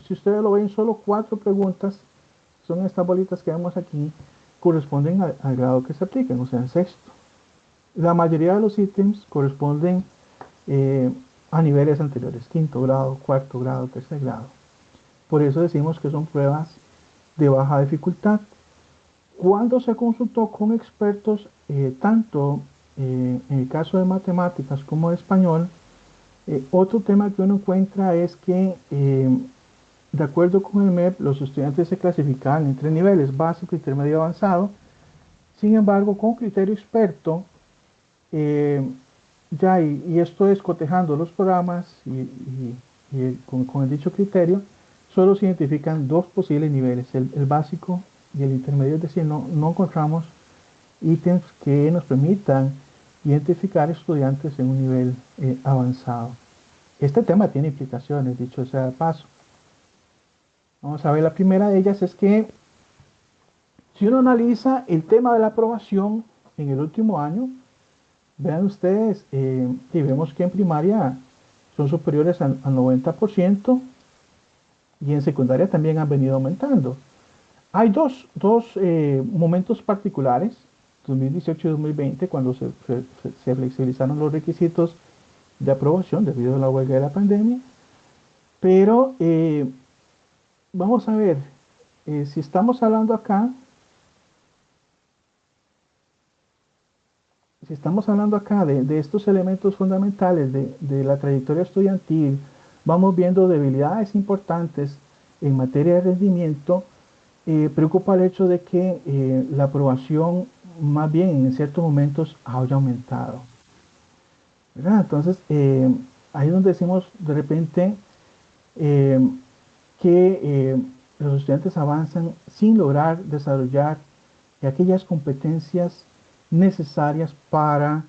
si ustedes lo ven, solo 4 preguntas, son estas bolitas que vemos aquí, corresponden al grado que se aplican, o sea, en sexto. La mayoría de los ítems corresponden a niveles anteriores, quinto grado, cuarto grado, tercer grado. Por eso decimos que son pruebas de baja dificultad. Cuando se consultó con expertos, tanto en el caso de matemáticas como de español, otro tema que uno encuentra es que, de acuerdo con el MEP, los estudiantes se clasifican en 3 niveles, básico, intermedio y avanzado. Sin embargo, con criterio experto, eh, y esto es cotejando los programas y con el dicho criterio, solo se identifican 2 posibles niveles, el básico y el intermedio, es decir, no encontramos ítems que nos permitan identificar estudiantes en un nivel avanzado. Este tema tiene implicaciones, dicho sea de paso. Vamos a ver, la primera de ellas es que si uno analiza el tema de la aprobación en el último año, vean ustedes, y vemos que en primaria son superiores al 90% y en secundaria también han venido aumentando. Hay dos momentos particulares, 2018 y 2020, cuando se flexibilizaron los requisitos de aprobación debido a la huelga de la pandemia, pero vamos a ver, si estamos hablando acá, si estamos hablando acá de estos elementos fundamentales de la trayectoria estudiantil, vamos viendo debilidades importantes en materia de rendimiento. Preocupa el hecho de que la aprobación más bien en ciertos momentos haya aumentado, ¿verdad? Entonces, ahí es donde decimos de repente eh, que los estudiantes avanzan sin lograr desarrollar aquellas competencias necesarias para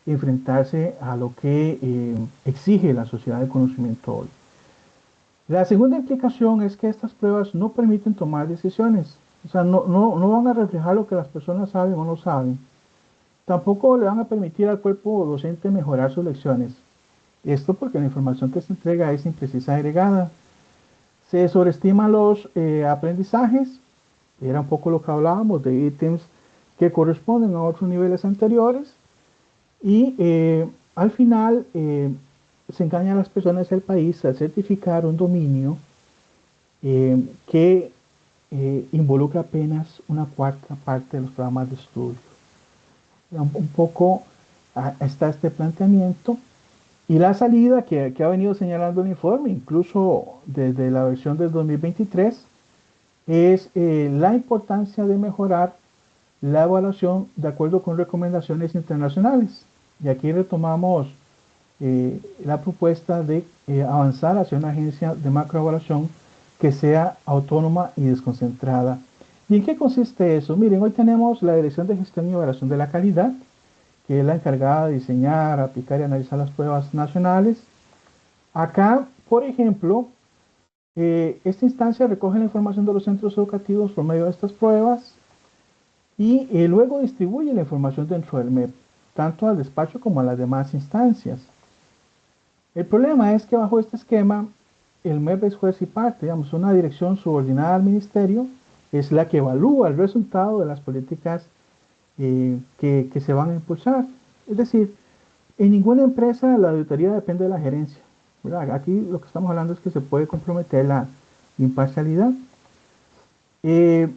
enfrentarse a lo que exige la sociedad del conocimiento hoy. La segunda implicación es que estas pruebas no permiten tomar decisiones. O sea, no van a reflejar lo que las personas saben o no saben. Tampoco le van a permitir al cuerpo docente mejorar sus lecciones. Esto porque la información que se entrega es imprecisa y agregada. Se sobreestiman los aprendizajes. Era un poco lo que hablábamos de ítems que corresponden a otros niveles anteriores. Y al final se engaña a las personas del país al certificar un dominio que involucra apenas una cuarta parte de los programas de estudio. Un poco está este planteamiento y la salida que ha venido señalando el informe, incluso desde la versión del 2023, es la importancia de mejorar la evaluación de acuerdo con recomendaciones internacionales. Y aquí retomamos la propuesta de avanzar hacia una agencia de macroevaluación que sea autónoma y desconcentrada. ¿Y en qué consiste eso? Miren, hoy tenemos la Dirección de Gestión y Evaluación de la Calidad, que es la encargada de diseñar, aplicar y analizar las pruebas nacionales. Acá, por ejemplo, esta instancia recoge la información de los centros educativos por medio de estas pruebas y luego distribuye la información dentro del MEP, tanto al despacho como a las demás instancias. El problema es que bajo este esquema, el MEP es juez y parte, digamos, una dirección subordinada al ministerio es la que evalúa el resultado de las políticas que se van a impulsar. Es decir, en ninguna empresa la auditoría depende de la gerencia, ¿verdad? Aquí lo que estamos hablando es que se puede comprometer la imparcialidad. Eh,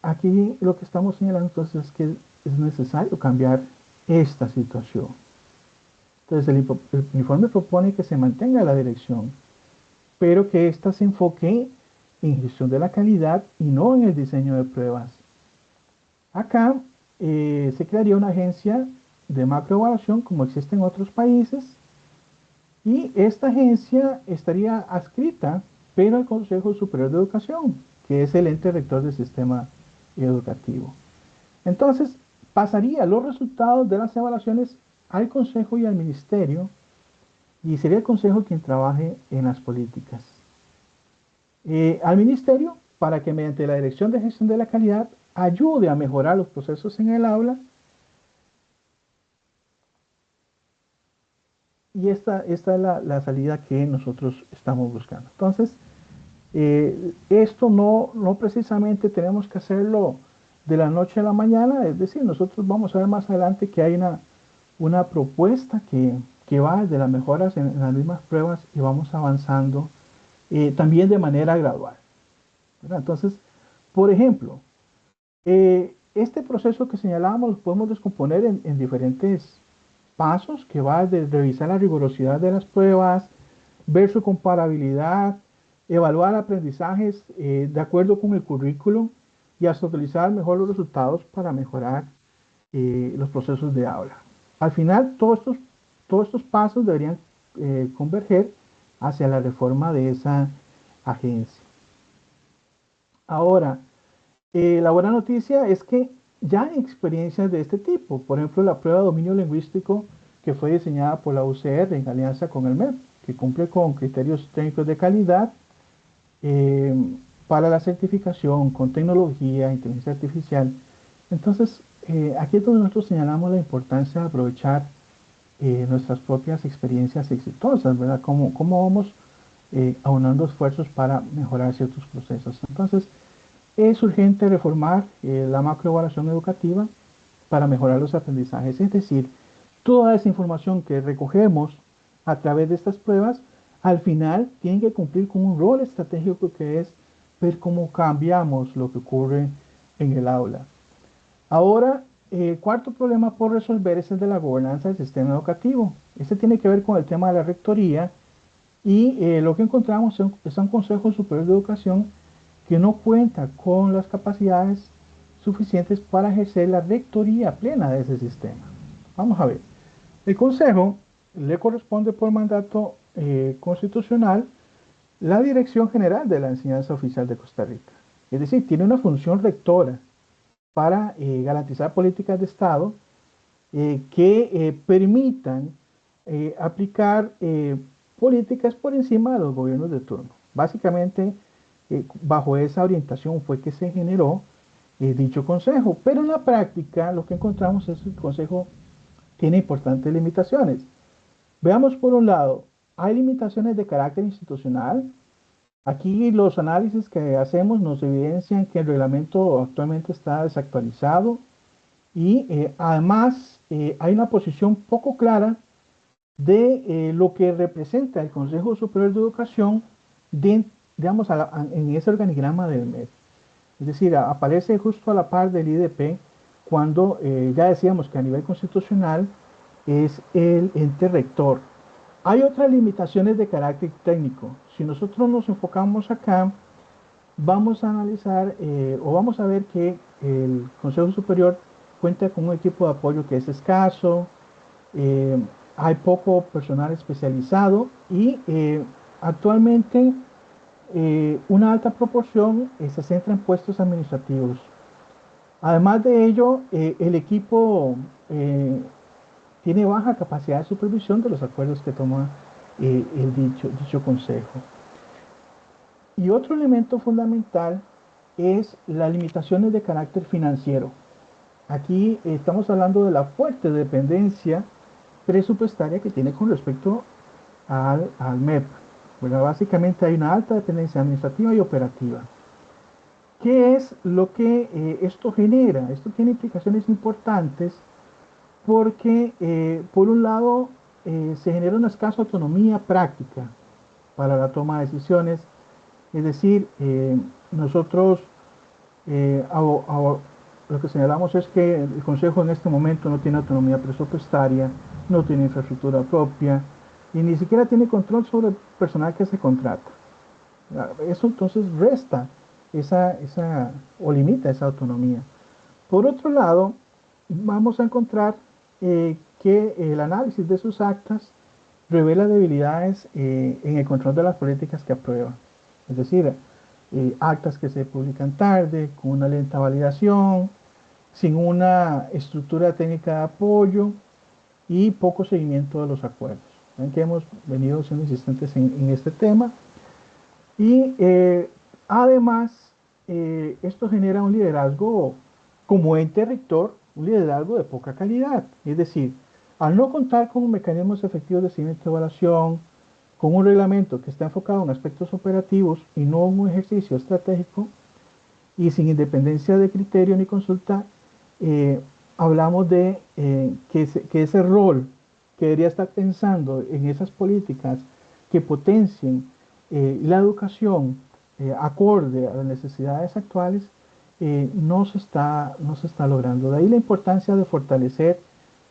Aquí lo que estamos señalando entonces es que es necesario cambiar esta situación. Entonces el informe propone que se mantenga la dirección, pero que ésta se enfoque en gestión de la calidad y no en el diseño de pruebas. Acá se crearía una agencia de macroevaluación como existe en otros países y esta agencia estaría adscrita, pero al Consejo Superior de Educación, que es el ente rector del sistema educativo. Entonces, pasaría los resultados de las evaluaciones al Consejo y al Ministerio, y sería el Consejo quien trabaje en las políticas. Al Ministerio, para que mediante la Dirección de Gestión de la Calidad ayude a mejorar los procesos en el aula, y esta es la salida que nosotros estamos buscando. Entonces, esto no precisamente tenemos que hacerlo de la noche a la mañana, es decir, nosotros vamos a ver más adelante que hay una propuesta que va de las mejoras en las mismas pruebas y vamos avanzando también de manera gradual, ¿verdad? Entonces, por ejemplo, este proceso que señalábamos lo podemos descomponer en diferentes pasos que va de revisar la rigurosidad de las pruebas, ver su comparabilidad, evaluar aprendizajes de acuerdo con el currículum y hasta utilizar mejor los resultados para mejorar los procesos de aula. Al final, todos estos pasos deberían converger hacia la reforma de esa agencia. Ahora, la buena noticia es que ya hay experiencias de este tipo. Por ejemplo, la prueba de dominio lingüístico que fue diseñada por la UCR en alianza con el MEP, que cumple con criterios técnicos de calidad eh, para la certificación con tecnología, inteligencia artificial. Entonces, aquí es donde nosotros señalamos la importancia de aprovechar nuestras propias experiencias exitosas, ¿verdad? Cómo vamos aunando esfuerzos para mejorar ciertos procesos. Entonces, es urgente reformar la macroevaluación educativa para mejorar los aprendizajes. Es decir, toda esa información que recogemos a través de estas pruebas, al final tiene que cumplir con un rol estratégico que es ver cómo cambiamos lo que ocurre en el aula. Ahora, el cuarto problema por resolver es el de la gobernanza del sistema educativo. Este tiene que ver con el tema de la rectoría y lo que encontramos es un Consejo Superior de Educación que no cuenta con las capacidades suficientes para ejercer la rectoría plena de ese sistema. Vamos a ver. El Consejo le corresponde por mandato constitucional la Dirección General de la Enseñanza Oficial de Costa Rica. Es decir, tiene una función rectora para garantizar políticas de Estado que permitan aplicar políticas por encima de los gobiernos de turno. Básicamente, bajo esa orientación fue que se generó dicho consejo, pero en la práctica lo que encontramos es que el consejo tiene importantes limitaciones. Veamos por un lado, hay limitaciones de carácter institucional. Aquí los análisis que hacemos nos evidencian que el reglamento actualmente está desactualizado y además hay una posición poco clara de lo que representa el Consejo Superior de Educación digamos, en ese organigrama del MEP. Es decir, aparece justo a la par del IDP cuando ya decíamos que a nivel constitucional es el ente rector. Hay otras limitaciones de carácter técnico. Si nosotros nos enfocamos acá, vamos a analizar o vamos a ver que el Consejo Superior cuenta con un equipo de apoyo que es escaso, eh, hay poco personal especializado y actualmente una alta proporción se centra en puestos administrativos. Además de ello, el equipo tiene baja capacidad de supervisión de los acuerdos que toma dicho consejo. Y otro elemento fundamental es las limitaciones de carácter financiero. Aquí estamos hablando de la fuerte dependencia presupuestaria que tiene con respecto al MEP. Bueno, básicamente hay una alta dependencia administrativa y operativa. ¿Qué es lo que esto genera? Esto tiene implicaciones importantes porque, por un lado, se genera una escasa autonomía práctica para la toma de decisiones. Es decir, nosotros lo que señalamos es que el Consejo en este momento no tiene autonomía presupuestaria, no tiene infraestructura propia y ni siquiera tiene control sobre el personal que se contrata. Eso entonces resta o limita esa autonomía. Por otro lado, vamos a encontrar que el análisis de sus actas revela debilidades en el control de las políticas que aprueba. Es decir, actas que se publican tarde, con una lenta validación, sin una estructura técnica de apoyo y poco seguimiento de los acuerdos. Ven que hemos venido siendo insistentes en este tema. Y además, esto genera un liderazgo como ente rector, un liderazgo de poca calidad. Es decir, al no contar con mecanismos efectivos de seguimiento y evaluación, con un reglamento que está enfocado en aspectos operativos y no en un ejercicio estratégico, y sin independencia de criterio ni consulta, hablamos de que ese rol que debería estar pensando en esas políticas que potencien la educación acorde a las necesidades actuales, no se está logrando. De ahí la importancia de fortalecer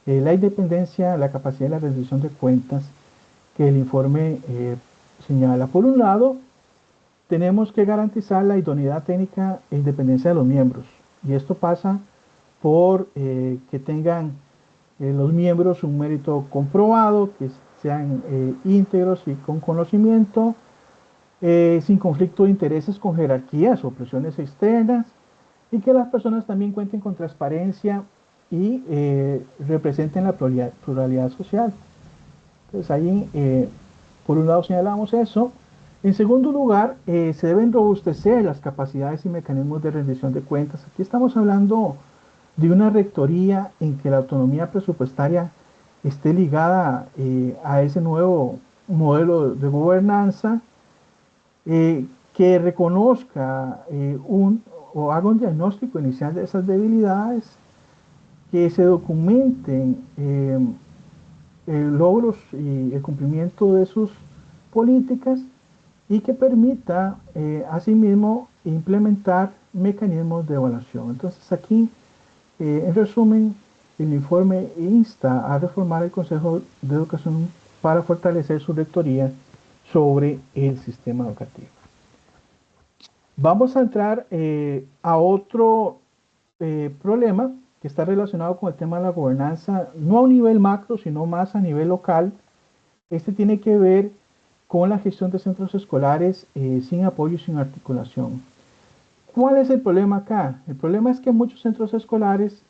la independencia, la capacidad de la rendición de cuentas que el informe señala. Por un lado, tenemos que garantizar la idoneidad técnica e independencia de los miembros. Y esto pasa por que tengan los miembros un mérito comprobado, que sean íntegros y con conocimiento, sin conflicto de intereses con jerarquías o presiones externas, y que las personas también cuenten con transparencia y representen la pluralidad social. Entonces ahí, por un lado señalamos eso. En segundo lugar, se deben robustecer las capacidades y mecanismos de rendición de cuentas. Aquí estamos hablando de una rectoría en que la autonomía presupuestaria esté ligada a ese nuevo modelo de gobernanza, que reconozca o haga un diagnóstico inicial de esas debilidades, que se documenten logros y el cumplimiento de sus políticas y que permita asimismo implementar mecanismos de evaluación. Entonces aquí, en resumen, el informe insta a reformar el Consejo de Educación para fortalecer su rectoría sobre el sistema educativo. Vamos a entrar a otro problema que está relacionado con el tema de la gobernanza, no a un nivel macro, sino más a nivel local. Este tiene que ver con la gestión de centros escolares sin apoyo y sin articulación. ¿Cuál es el problema acá? El problema es que muchos centros escolares,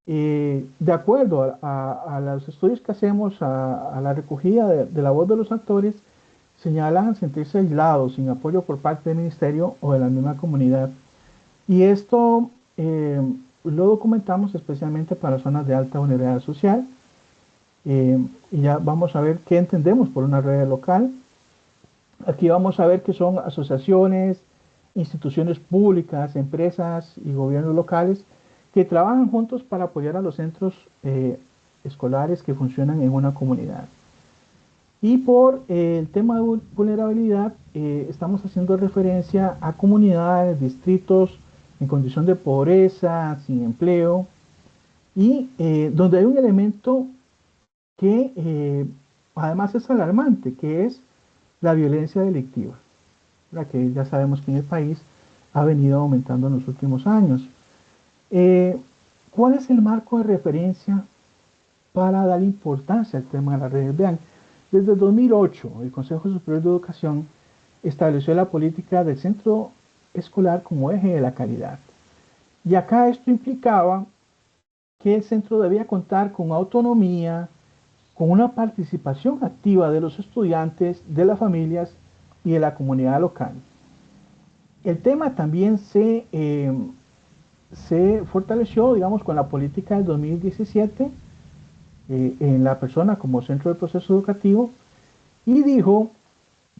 de acuerdo a los estudios que hacemos, a la recogida de la voz de los actores, señalan sentirse aislados, sin apoyo por parte del ministerio o de la misma comunidad. Y esto lo documentamos especialmente para zonas de alta vulnerabilidad social. Y ya vamos a ver qué entendemos por una red local. Aquí vamos a ver que son asociaciones, instituciones públicas, empresas y gobiernos locales que trabajan juntos para apoyar a los centros escolares que funcionan en una comunidad. Y por el tema de vulnerabilidad, estamos haciendo referencia a comunidades, distritos en condición de pobreza, sin empleo, y donde hay un elemento que además es alarmante, que es la violencia delictiva, la que ya sabemos que en el país ha venido aumentando en los últimos años. Eh, ¿Cuál es el marco de referencia para dar importancia al tema de las redes? Vean, desde 2008 el Consejo Superior de Educación estableció la política del centro escolar como eje de la calidad. Y acá esto implicaba que el centro debía contar con autonomía, con una participación activa de los estudiantes, de las familias y de la comunidad local. El tema también se fortaleció, digamos, con la política del 2017 en la persona como centro del proceso educativo y dijo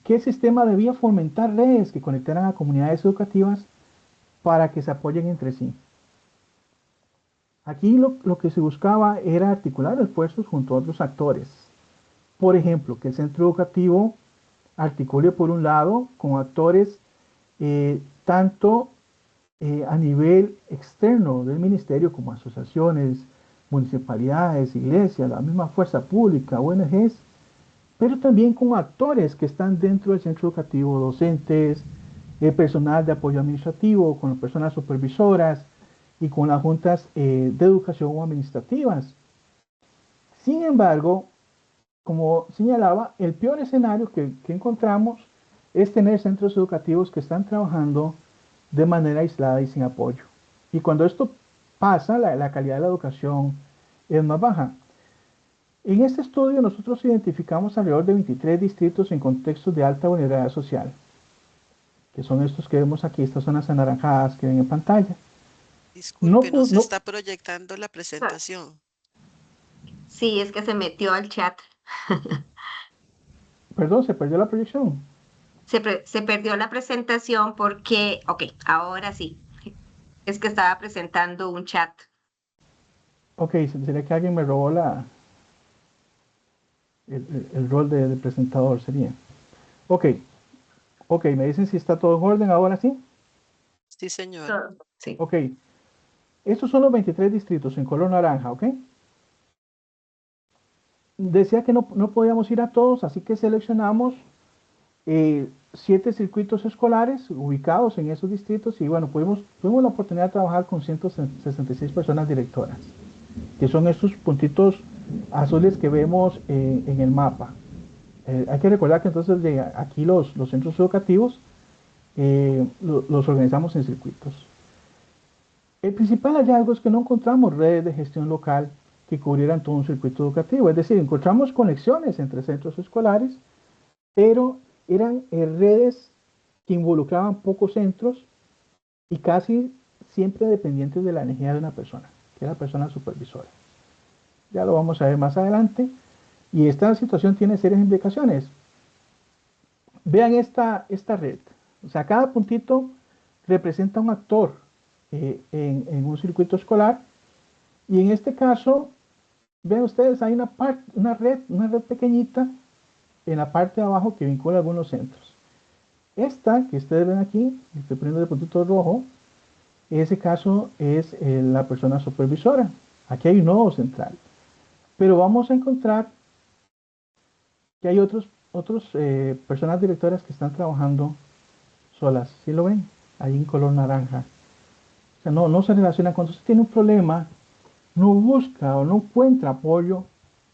que el sistema debía fomentar redes que conectaran a comunidades educativas para que se apoyen entre sí. Aquí lo que se buscaba era articular esfuerzos junto a otros actores. Por ejemplo, que el centro educativo articule por un lado con actores tanto a nivel externo del ministerio como asociaciones, municipalidades, iglesias, la misma fuerza pública, ONGs, pero también con actores que están dentro del centro educativo, docentes, personal de apoyo administrativo, con las personas supervisoras y con las juntas de educación o administrativas. Sin embargo, como señalaba, el peor escenario que encontramos es tener centros educativos que están trabajando de manera aislada y sin apoyo. Y cuando esto pasa, la calidad de la educación es más baja. En este estudio nosotros identificamos alrededor de 23 distritos en contextos de alta vulnerabilidad social, que son estos que vemos aquí, estas zonas anaranjadas que ven en pantalla. No, Disculpe, no se no, está proyectando la Ah, presentación. sí, es que se metió al chat. perdón, se perdió la proyección. Se perdió la presentación porque, ok, ahora sí, es que estaba presentando un chat. Ok, sería que alguien me robó el rol de presentador, sería. Ok, ok, me dicen si está todo en orden ahora sí. Sí, señor. Todo. Sí. Ok, estos son los 23 distritos en color naranja, ¿ok? Decía que no podíamos ir a todos, así que seleccionamos 7 circuitos escolares ubicados en esos distritos y bueno, tuvimos la oportunidad de trabajar con 166 personas directoras, que son estos puntitos azules que vemos en el mapa. Hay que recordar que entonces aquí los centros educativos los organizamos en circuitos. El principal hallazgo es que no encontramos redes de gestión local que cubrieran todo un circuito educativo, es decir, encontramos conexiones entre centros escolares, pero eran redes que involucraban pocos centros y casi siempre dependientes de la energía de una persona, que es la persona supervisora. Ya lo vamos a ver más adelante. Y esta situación tiene serias implicaciones. Vean esta red. O sea, cada puntito representa un actor en un circuito escolar. Y en este caso, ven ustedes, hay una red pequeñita en la parte de abajo que vincula algunos centros. Esta que ustedes ven aquí, estoy poniendo de puntito rojo, ese caso es la persona supervisora. Aquí hay un nodo central. Pero vamos a encontrar que hay otras personas directoras que están trabajando solas. ¿Sí lo ven? Ahí en color naranja. O sea, no se relaciona cuando usted tiene un problema, no busca o no encuentra apoyo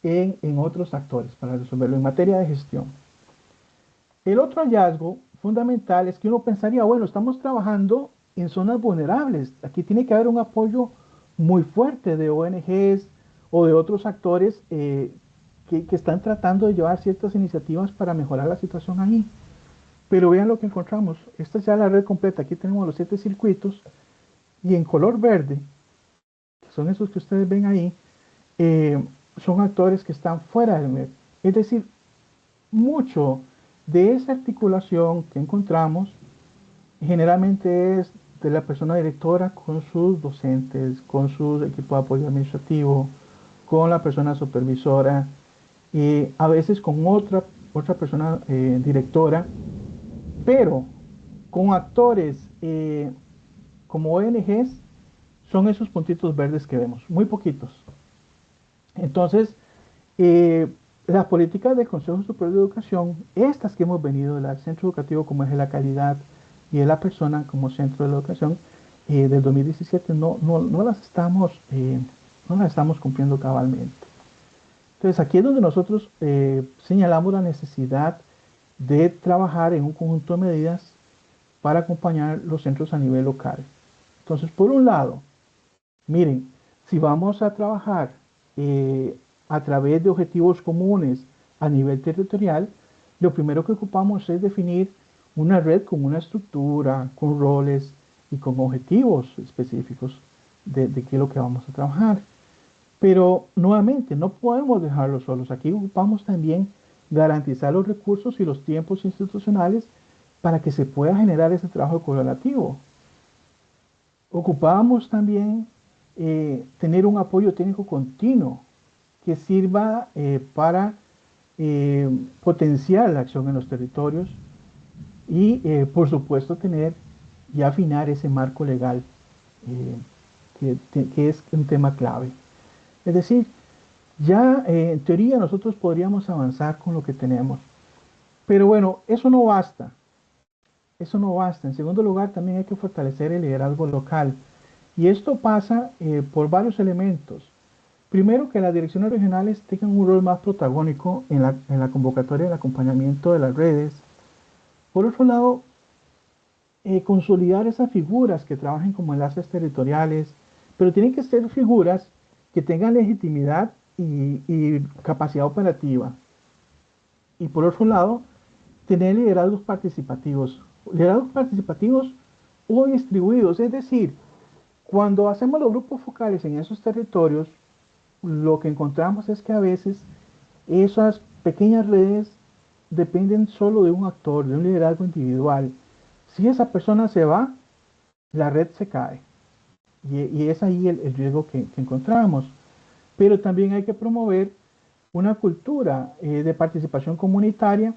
en otros actores para resolverlo en materia de gestión. El otro hallazgo fundamental es que uno pensaría, bueno, estamos trabajando en zonas vulnerables. Aquí tiene que haber un apoyo muy fuerte de ONGs o de otros actores que están tratando de llevar ciertas iniciativas para mejorar la situación ahí. Pero vean lo que encontramos. Esta es ya la red completa. Aquí tenemos los 7 circuitos y en color verde, que son esos que ustedes ven ahí, son actores que están fuera del MEP. Es decir, mucho de esa articulación que encontramos generalmente es de la persona directora con sus docentes, con su equipo de apoyo administrativo, con la persona supervisora y a veces con otra persona directora, pero con actores como ONGs son esos puntitos verdes que vemos, muy poquitos. Entonces, las políticas del Consejo Superior de Educación, estas que hemos venido del centro educativo como eje de la calidad y de la persona como centro de la educación, del 2017 no las estamos cumpliendo cabalmente. Entonces aquí es donde nosotros señalamos la necesidad de trabajar en un conjunto de medidas para acompañar los centros a nivel local. Entonces, por un lado, miren, si vamos a trabajar a través de objetivos comunes a nivel territorial, lo primero que ocupamos es definir una red con una estructura, con roles y con objetivos específicos de qué es lo que vamos a trabajar. Pero nuevamente, no podemos dejarlos solos. Aquí ocupamos también garantizar los recursos y los tiempos institucionales para que se pueda generar ese trabajo correlativo. Ocupamos también tener un apoyo técnico continuo que sirva para potenciar la acción en los territorios y, por supuesto, tener y afinar ese marco legal que es un tema clave. Es decir, ya en teoría nosotros podríamos avanzar con lo que tenemos. Pero bueno, eso no basta. Eso no basta. En segundo lugar, también hay que fortalecer el liderazgo local. Y esto pasa por varios elementos. Primero, que las direcciones regionales tengan un rol más protagónico en la convocatoria y el acompañamiento de las redes. Por otro lado, consolidar esas figuras que trabajen como enlaces territoriales, pero tienen que ser figuras que tengan legitimidad y capacidad operativa. Y por otro lado, tener liderazgos participativos o distribuidos, es decir, cuando hacemos los grupos focales en esos territorios, lo que encontramos es que a veces esas pequeñas redes dependen solo de un actor, de un liderazgo individual. Si esa persona se va, la red se cae. Y es ahí el riesgo que encontramos. Pero también hay que promover una cultura de participación comunitaria,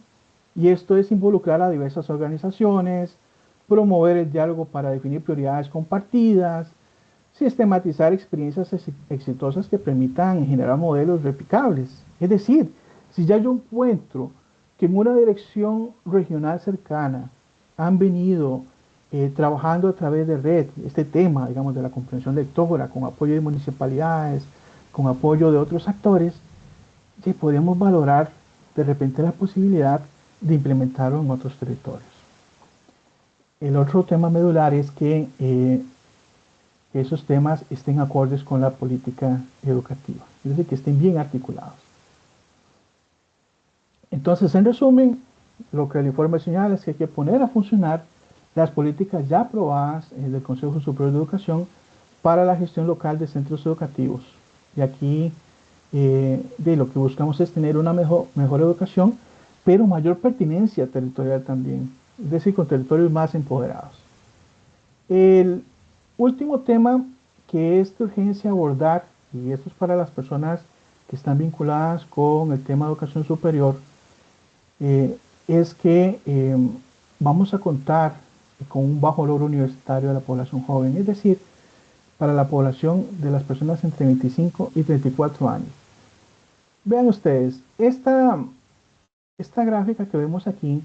y esto es involucrar a diversas organizaciones, promover el diálogo para definir prioridades compartidas, sistematizar experiencias exitosas que permitan generar modelos replicables. Es decir, si ya yo encuentro que en una dirección regional cercana han venido trabajando a través de red este tema, digamos, de la comprensión lectora, con apoyo de municipalidades, con apoyo de otros actores, ya podemos valorar de repente la posibilidad de implementarlo en otros territorios. El otro tema medular es que esos temas estén acordes con la política educativa, es decir, que estén bien articulados. Entonces, en resumen, lo que el informe señala es que hay que poner a funcionar las políticas ya aprobadas del Consejo Superior de Educación para la gestión local de centros educativos. Y aquí lo que buscamos es tener una mejor educación, pero mayor pertinencia territorial también, es decir, con territorios más empoderados. último tema que es de urgencia abordar, y esto es para las personas que están vinculadas con el tema de educación superior, eh, es que vamos a contar con un bajo logro universitario de la población joven, es decir, para la población de las personas entre 25 y 34 años. Vean ustedes, esta gráfica que vemos aquí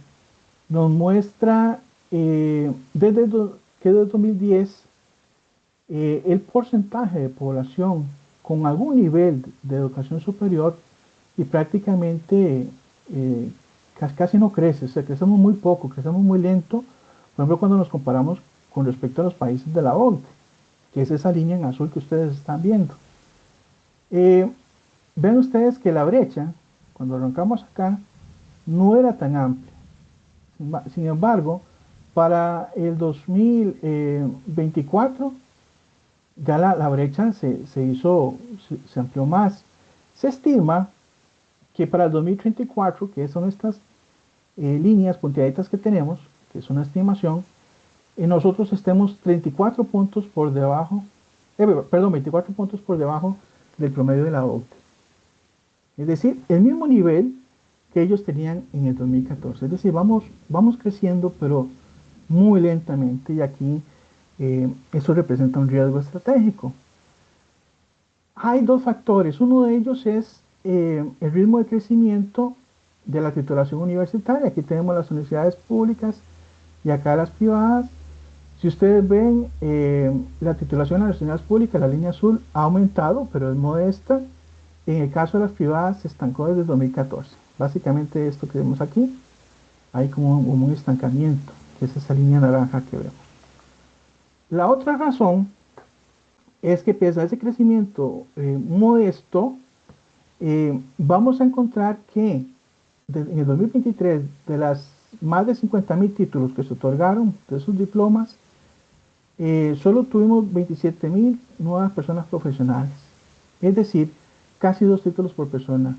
nos muestra que desde 2010 el porcentaje de población con algún nivel de educación superior y prácticamente eh, casi no crece, o sea, crecemos muy poco, crecemos muy lento, por ejemplo, cuando nos comparamos con respecto a los países de la OCDE, que es esa línea en azul que ustedes están viendo. Eh, Ven ustedes que la brecha, cuando arrancamos acá, no era tan amplia. Sin embargo, para el 2024, ya la brecha se amplió más. Se estima que para el 2034, que son estas líneas punteaditas que tenemos, que es una estimación, nosotros estemos 34 puntos por debajo, perdón, 24 puntos por debajo del promedio de la OCDE. Es decir, el mismo nivel que ellos tenían en el 2014. Es decir, vamos creciendo, pero muy lentamente, y aquí eso representa un riesgo estratégico. Hay dos factores. Uno de ellos es el ritmo de crecimiento de la titulación universitaria. Aquí tenemos las universidades públicas y acá las privadas. Si ustedes ven, la titulación de las universidades públicas, la línea azul, ha aumentado, pero es modesta. En el caso de las privadas, se estancó desde 2014. Básicamente esto que vemos aquí, hay como un estancamiento, que es esa línea naranja que vemos. La otra razón es que pese a ese crecimiento modesto, vamos a encontrar que en el 2023, de las más de 50.000 títulos que se otorgaron de sus diplomas, solo tuvimos 27.000 nuevas personas profesionales. Es decir, casi 2 títulos por persona.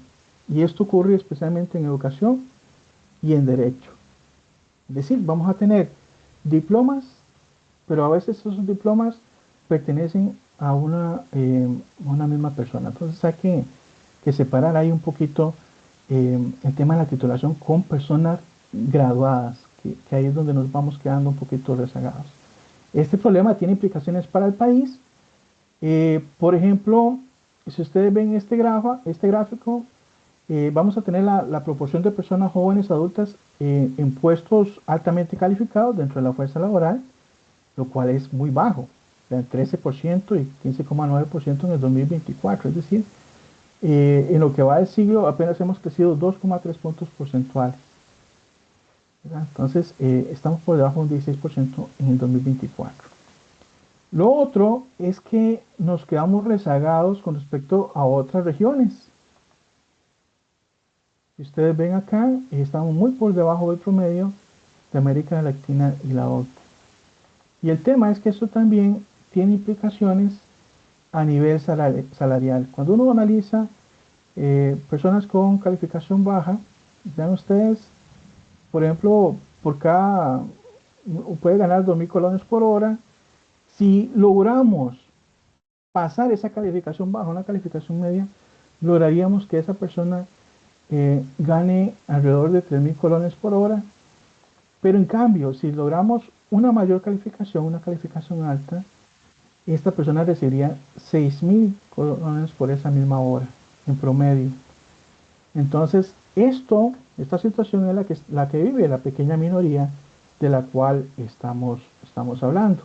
Y esto ocurre especialmente en educación y en derecho. Es decir, vamos a tener diplomas, pero a veces esos diplomas pertenecen a una misma persona. Entonces hay que separar ahí un poquito el tema de la titulación con personas graduadas, que ahí es donde nos vamos quedando un poquito rezagados. Este problema tiene implicaciones para el país. Por ejemplo, si ustedes ven este gráfico, vamos a tener la proporción de personas jóvenes adultas en puestos altamente calificados dentro de la fuerza laboral, lo cual es muy bajo, el 13% y 15,9% en el 2024. Es decir, en lo que va del siglo apenas hemos crecido 2,3 puntos porcentuales. ¿Verdad? Entonces, estamos por debajo de un 16% en el 2024. Lo otro es que nos quedamos rezagados con respecto a otras regiones. Si ustedes ven acá, estamos muy por debajo del promedio de América Latina y la OCDE. Y el tema es que esto también tiene implicaciones a nivel salarial. Cuando uno analiza personas con calificación baja, vean ustedes, por ejemplo, puede ganar 2.000 colones por hora. Si logramos pasar esa calificación baja, una calificación media, lograríamos que esa persona gane alrededor de 3.000 colones por hora. Pero en cambio, si logramos una mayor calificación, una calificación alta, esta persona recibiría 6.000 colones por esa misma hora, en promedio. Entonces, esta situación es la que vive la pequeña minoría de la cual estamos hablando.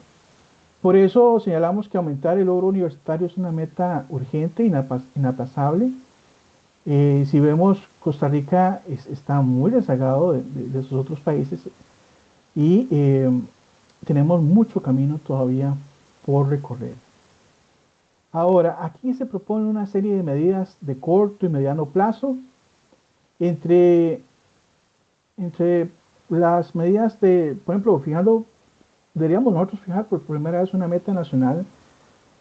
Por eso señalamos que aumentar el logro universitario es una meta urgente, inaplazable. Si vemos, Costa Rica está muy rezagado de sus otros países y tenemos mucho camino todavía por recorrer. Ahora, aquí se propone una serie de medidas de corto y mediano plazo. Entre las medidas por ejemplo, deberíamos nosotros fijar por primera vez una meta nacional.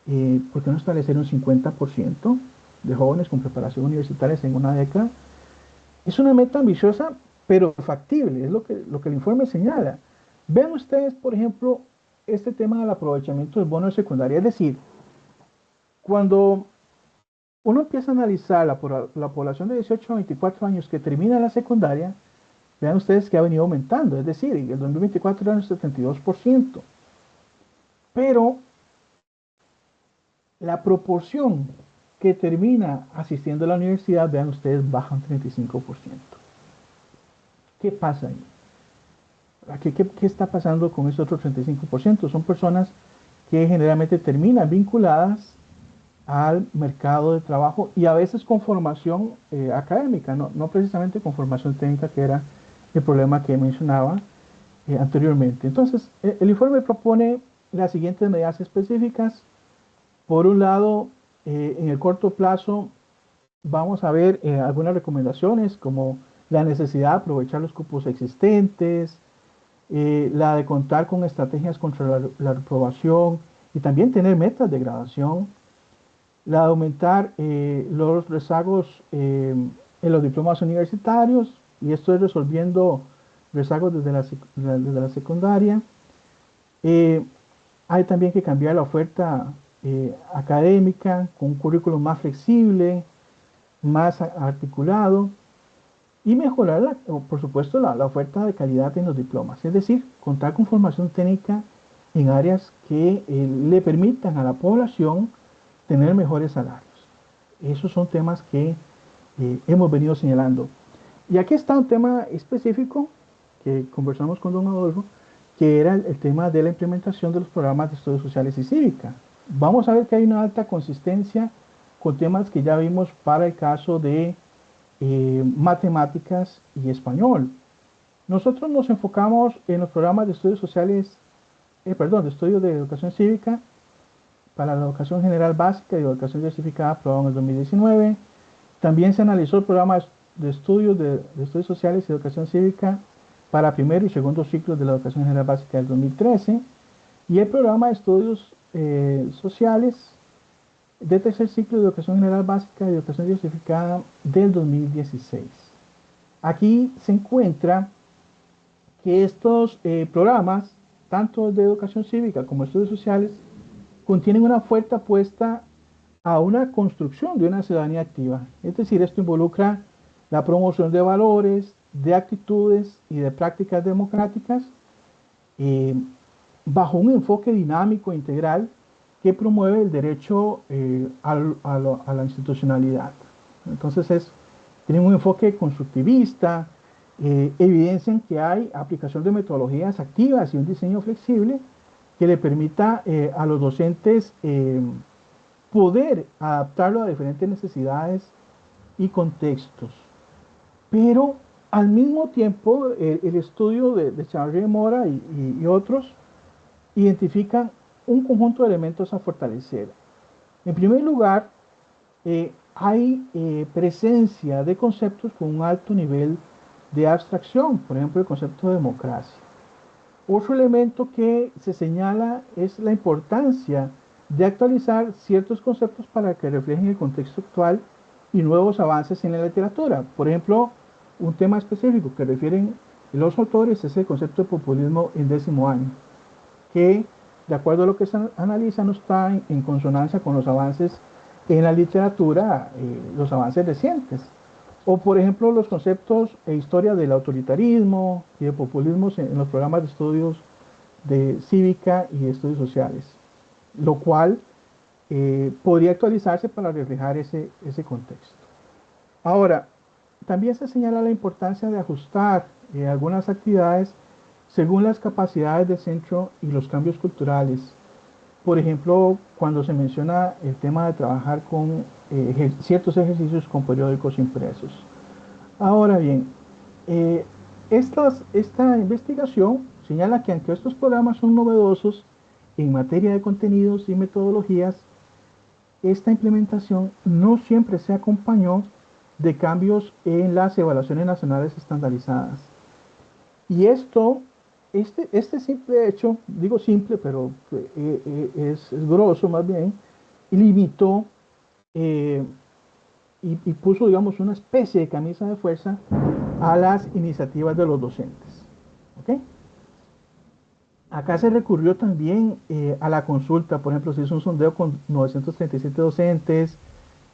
¿Por qué no establecer un 50% de jóvenes con preparación universitaria en una década? Es una meta ambiciosa, pero factible, es lo que el informe señala. Vean ustedes, por ejemplo, este tema del aprovechamiento del bono de secundaria. Es decir, cuando uno empieza a analizar la población de 18 a 24 años que termina la secundaria, vean ustedes que ha venido aumentando. Es decir, en el 2024 era el 72%. Pero la proporción que termina asistiendo a la universidad, vean ustedes, baja un 35%. ¿Qué pasa ahí? ¿Qué está pasando con ese otro 35%? Son personas que generalmente terminan vinculadas al mercado de trabajo y a veces con formación académica, no precisamente con formación técnica, que era el problema que mencionaba anteriormente. Entonces, el informe propone las siguientes medidas específicas. Por un lado, en el corto plazo, vamos a ver algunas recomendaciones como la necesidad de aprovechar los cupos existentes, la de contar con estrategias contra la reprobación y también tener metas de graduación, la de aumentar los rezagos en los diplomas universitarios, y esto es resolviendo rezagos desde la secundaria. Eh, Hay también que cambiar la oferta académica con un currículum más flexible, más articulado y mejorar, por supuesto, la oferta de calidad en los diplomas. Es decir, contar con formación técnica en áreas que le permitan a la población tener mejores salarios. Esos son temas que hemos venido señalando. Y aquí está un tema específico que conversamos con don Adolfo, que era el tema de la implementación de los programas de estudios sociales y cívica. Vamos a ver que hay una alta consistencia con temas que ya vimos para el caso de matemáticas y español. Nosotros nos enfocamos en los programas de estudios sociales, de estudios de educación cívica para la educación general básica y educación diversificada aprobado en el 2019. También se analizó el programa de estudios de estudios sociales y educación cívica para primero y segundo ciclos de la educación general básica del 2013 y el programa de estudios sociales de tercer ciclo de educación general básica y educación diversificada del 2016. Aquí se encuentra que estos programas, tanto de educación cívica como estudios sociales, contienen una fuerte apuesta a una construcción de una ciudadanía activa. Es decir, esto involucra la promoción de valores, de actitudes y de prácticas democráticas eh, bajo un enfoque dinámico e integral que promueve el derecho a la institucionalidad. Entonces, tienen un enfoque constructivista, evidencian que hay aplicación de metodologías activas y un diseño flexible que le permita a los docentes poder adaptarlo a diferentes necesidades y contextos. Pero al mismo tiempo, el estudio de Charles Mora y otros identifican un conjunto de elementos a fortalecer. En primer lugar, hay presencia de conceptos con un alto nivel de abstracción, por ejemplo, el concepto de democracia. Otro elemento que se señala es la importancia de actualizar ciertos conceptos para que reflejen el contexto actual y nuevos avances en la literatura. Por ejemplo, un tema específico que refieren los autores es el concepto de populismo en 10º año, que de acuerdo a lo que se analiza no está en consonancia con los avances en la literatura, los avances recientes. O por ejemplo los conceptos e historia del autoritarismo y de populismo en los programas de estudios de cívica y de estudios sociales, lo cual podría actualizarse para reflejar ese contexto. Ahora, también se señala la importancia de ajustar algunas actividades según las capacidades del centro y los cambios culturales. Por ejemplo, cuando se menciona el tema de trabajar con ciertos ejercicios con periódicos impresos. Ahora bien, esta investigación señala que aunque estos programas son novedosos en materia de contenidos y metodologías, esta implementación no siempre se acompañó de cambios en las evaluaciones nacionales estandarizadas. Y este simple hecho, digo simple, pero es grosso más bien, limitó y puso, digamos, una especie de camisa de fuerza a las iniciativas de los docentes. ¿Ok? Acá se recurrió también a la consulta. Por ejemplo, se hizo un sondeo con 937 docentes,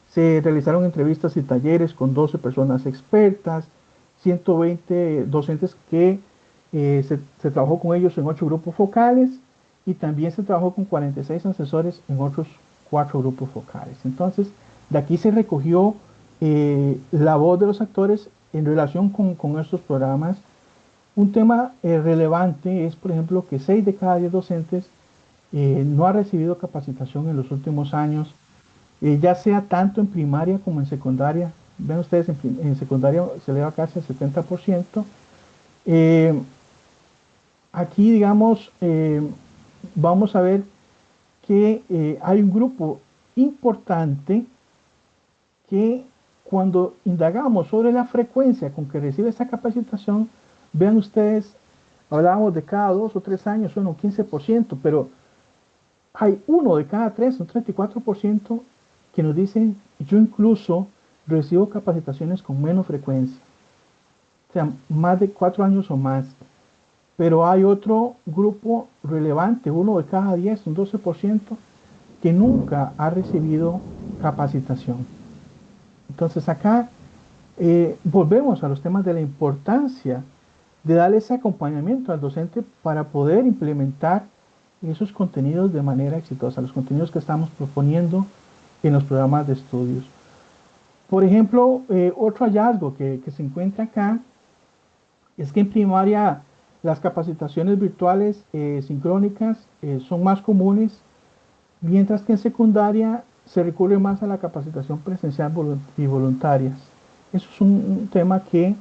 se realizaron entrevistas y talleres con 12 personas expertas, 120 docentes que se trabajó con ellos en 8 grupos focales y también se trabajó con 46 asesores en otros 4 grupos focales. Entonces, de aquí se recogió la voz de los actores en relación con estos programas. Un tema relevante es, por ejemplo, que 6 de cada 10 docentes no ha recibido capacitación en los últimos años, ya sea tanto en primaria como en secundaria. Ven ustedes, en secundaria se eleva casi al 70%. Eh, Aquí, digamos, vamos a ver que hay un grupo importante que cuando indagamos sobre la frecuencia con que recibe esa capacitación, vean ustedes, hablábamos de cada 2 o 3 años, un 15%, pero hay uno de cada 3, un 34%, que nos dicen, yo incluso recibo capacitaciones con menos frecuencia, o sea, más de 4 años o más. Pero hay otro grupo relevante, uno de cada 10, un 12%, que nunca ha recibido capacitación. Entonces acá volvemos a los temas de la importancia de darle ese acompañamiento al docente para poder implementar esos contenidos de manera exitosa, los contenidos que estamos proponiendo en los programas de estudios. Por ejemplo, otro hallazgo que se encuentra acá es que en primaria las capacitaciones virtuales sincrónicas son más comunes, mientras que en secundaria se recurre más a la capacitación presencial y voluntarias. Eso es un tema que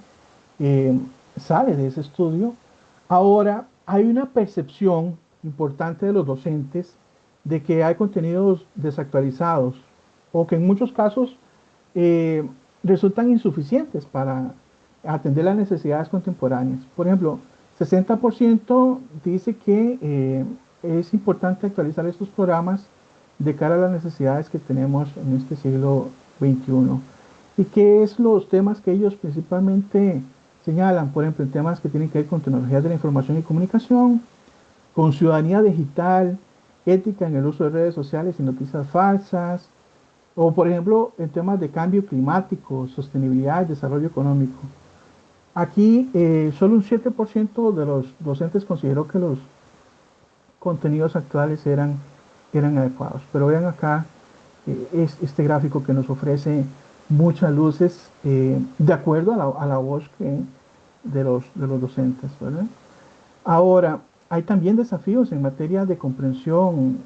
eh, sale de ese estudio. Ahora, hay una percepción importante de los docentes de que hay contenidos desactualizados o que en muchos casos eh, resultan insuficientes para atender las necesidades contemporáneas. Por ejemplo, 60% dice que es importante actualizar estos programas de cara a las necesidades que tenemos en este siglo XXI. ¿Y qué es los temas que ellos principalmente señalan? Por ejemplo, en temas que tienen que ver con tecnologías de la información y comunicación, con ciudadanía digital, ética en el uso de redes sociales y noticias falsas, o por ejemplo, en temas de cambio climático, sostenibilidad y desarrollo económico. Aquí solo un 7% de los docentes consideró que los contenidos actuales eran adecuados. Pero vean acá es este gráfico que nos ofrece muchas luces de acuerdo a la voz de los docentes, ¿verdad? Ahora, hay también desafíos en materia de comprensión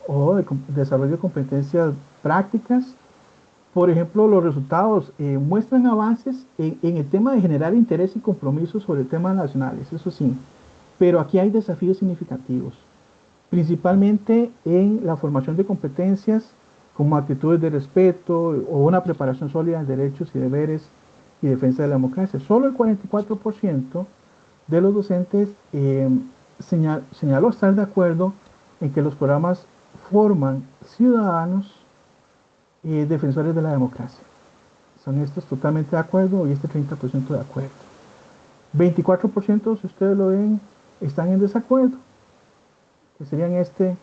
o de desarrollo de competencias prácticas. Por ejemplo, los resultados muestran avances en el tema de generar interés y compromiso sobre temas nacionales, eso sí, pero aquí hay desafíos significativos, principalmente en la formación de competencias como actitudes de respeto o una preparación sólida en derechos y deberes y defensa de la democracia. Solo el 44% de los docentes señaló estar de acuerdo en que los programas forman ciudadanos defensores de la democracia. Son estos totalmente de acuerdo y este 30% de acuerdo. 24%, si ustedes lo ven, están en desacuerdo, que serían este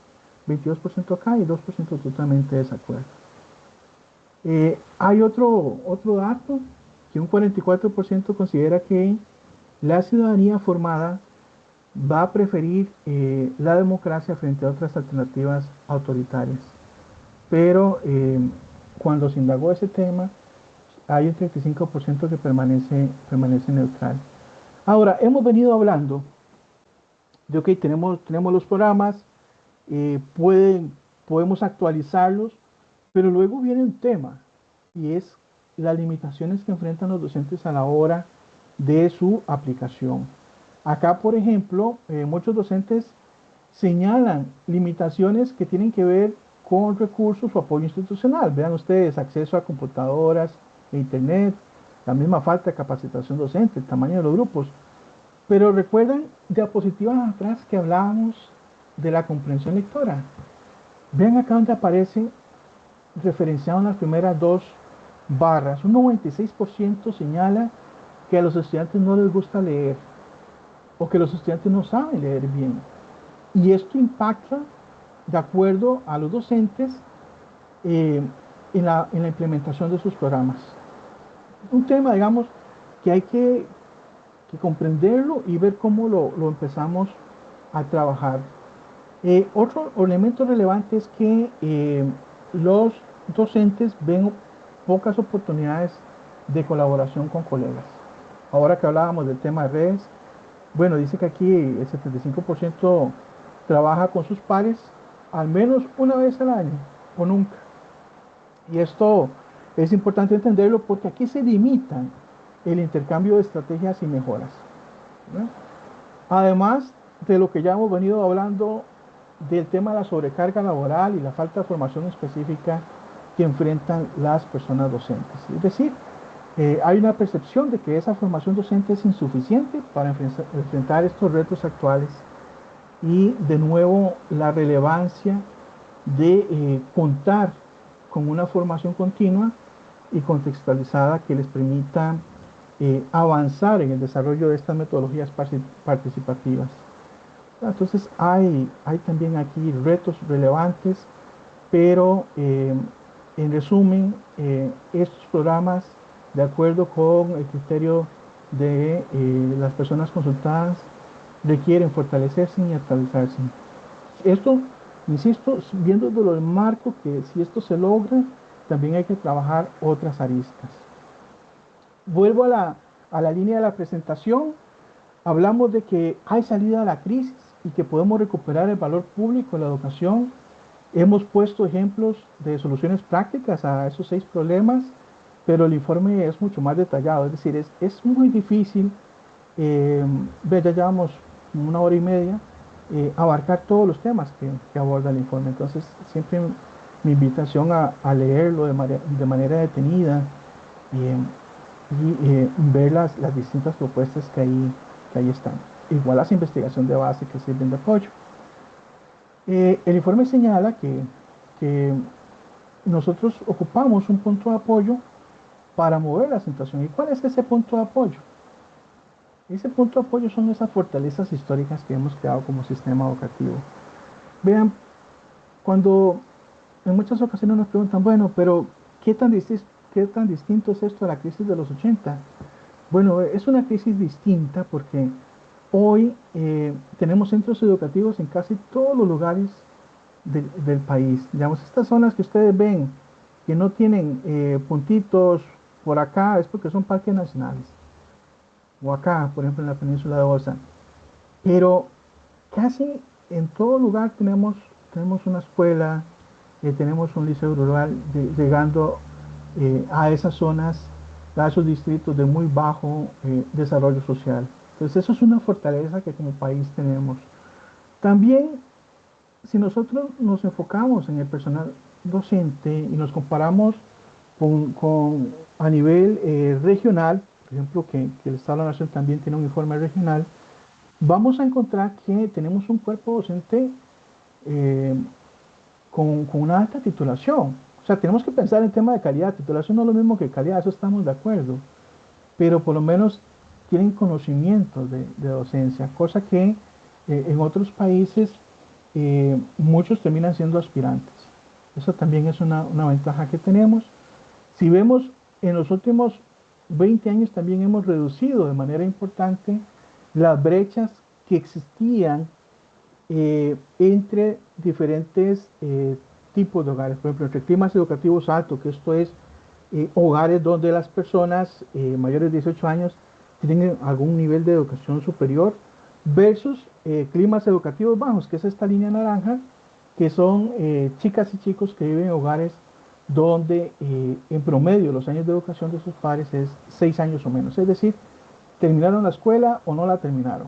22% acá y 2% totalmente de desacuerdo. Hay otro dato, que un 44% considera que la ciudadanía formada va a preferir la democracia frente a otras alternativas autoritarias. Pero cuando se indagó ese tema, hay un 35% que permanece neutral. Ahora, hemos venido hablando de, ok, tenemos los programas, podemos actualizarlos, pero luego viene un tema, y es las limitaciones que enfrentan los docentes a la hora de su aplicación. Acá, por ejemplo, muchos docentes señalan limitaciones que tienen que ver con recursos o apoyo institucional. Vean ustedes, acceso a computadoras e internet, la misma falta de capacitación docente, el tamaño de los grupos. Pero recuerdan diapositivas atrás que hablábamos de la comprensión lectora. Vean acá donde aparece referenciado en las primeras dos barras. Un 96% señala que a los estudiantes no les gusta leer. o que los estudiantes no saben leer bien. Y esto impacta de acuerdo a los docentes en la implementación de sus programas. Un tema, digamos, que hay que comprenderlo y ver cómo lo empezamos a trabajar. Otro elemento relevante es que los docentes ven pocas oportunidades de colaboración con colegas. Ahora que hablábamos del tema de redes, bueno, dice que aquí el 75% trabaja con sus pares al menos una vez al año o nunca. Y esto es importante entenderlo porque aquí se limitan el intercambio de estrategias y mejoras, ¿no? Además de lo que ya hemos venido hablando del tema de la sobrecarga laboral y la falta de formación específica que enfrentan las personas docentes. Es decir, hay una percepción de que esa formación docente es insuficiente para enfrentar estos retos actuales y de nuevo la relevancia de contar con una formación continua y contextualizada que les permita avanzar en el desarrollo de estas metodologías participativas. Entonces hay también aquí retos relevantes, pero en resumen, estos programas, de acuerdo con el criterio de las personas consultadas, requieren fortalecerse y actualizarse. Esto, insisto, viendo desde el marco que si esto se logra, también hay que trabajar otras aristas. Vuelvo a la línea de la presentación. Hablamos de que hay salida de la crisis y que podemos recuperar el valor público de la educación. Hemos puesto ejemplos de soluciones prácticas a esos 6 problemas, pero el informe es mucho más detallado. Es decir, es muy difícil, ya llevamos una hora y media, abarcar todos los temas que aborda el informe. Entonces, siempre mi invitación a leerlo de manera detenida y ver las distintas propuestas que ahí están. Igual las investigaciones de base que sirven de apoyo. El informe señala que nosotros ocupamos un punto de apoyo para mover la situación. ¿Y cuál es ese punto de apoyo? Ese punto de apoyo son esas fortalezas históricas que hemos creado como sistema educativo. Vean, cuando en muchas ocasiones nos preguntan, bueno, pero ¿qué tan distinto es esto a la crisis de los 80? Bueno, es una crisis distinta porque hoy tenemos centros educativos en casi todos los lugares del país. Digamos, estas zonas que ustedes ven que no tienen puntitos por acá es porque son parques nacionales. O acá, por ejemplo, en la península de Osa. Pero casi en todo lugar tenemos una escuela, tenemos un liceo rural llegando a esas zonas, a esos distritos de muy bajo desarrollo social. Entonces eso es una fortaleza que como país tenemos. También, si nosotros nos enfocamos en el personal docente y nos comparamos a nivel regional, por ejemplo, que el Estado de la Nación también tiene un informe regional, vamos a encontrar que tenemos un cuerpo docente eh, con una alta titulación. O sea, tenemos que pensar en tema de calidad. Titulación no es lo mismo que calidad, eso estamos de acuerdo. Pero por lo menos tienen conocimientos de docencia, cosa que en otros países muchos terminan siendo aspirantes. Eso también es una ventaja que tenemos. Si vemos en los últimos 20 años también hemos reducido de manera importante las brechas que existían entre diferentes tipos de hogares. Por ejemplo, entre climas educativos altos, que esto es hogares donde las personas mayores de 18 años tienen algún nivel de educación superior, versus climas educativos bajos, que es esta línea naranja, que son chicas y chicos que viven en hogares donde en promedio los años de educación de sus padres es 6 años o menos. Es decir, terminaron la escuela o no la terminaron.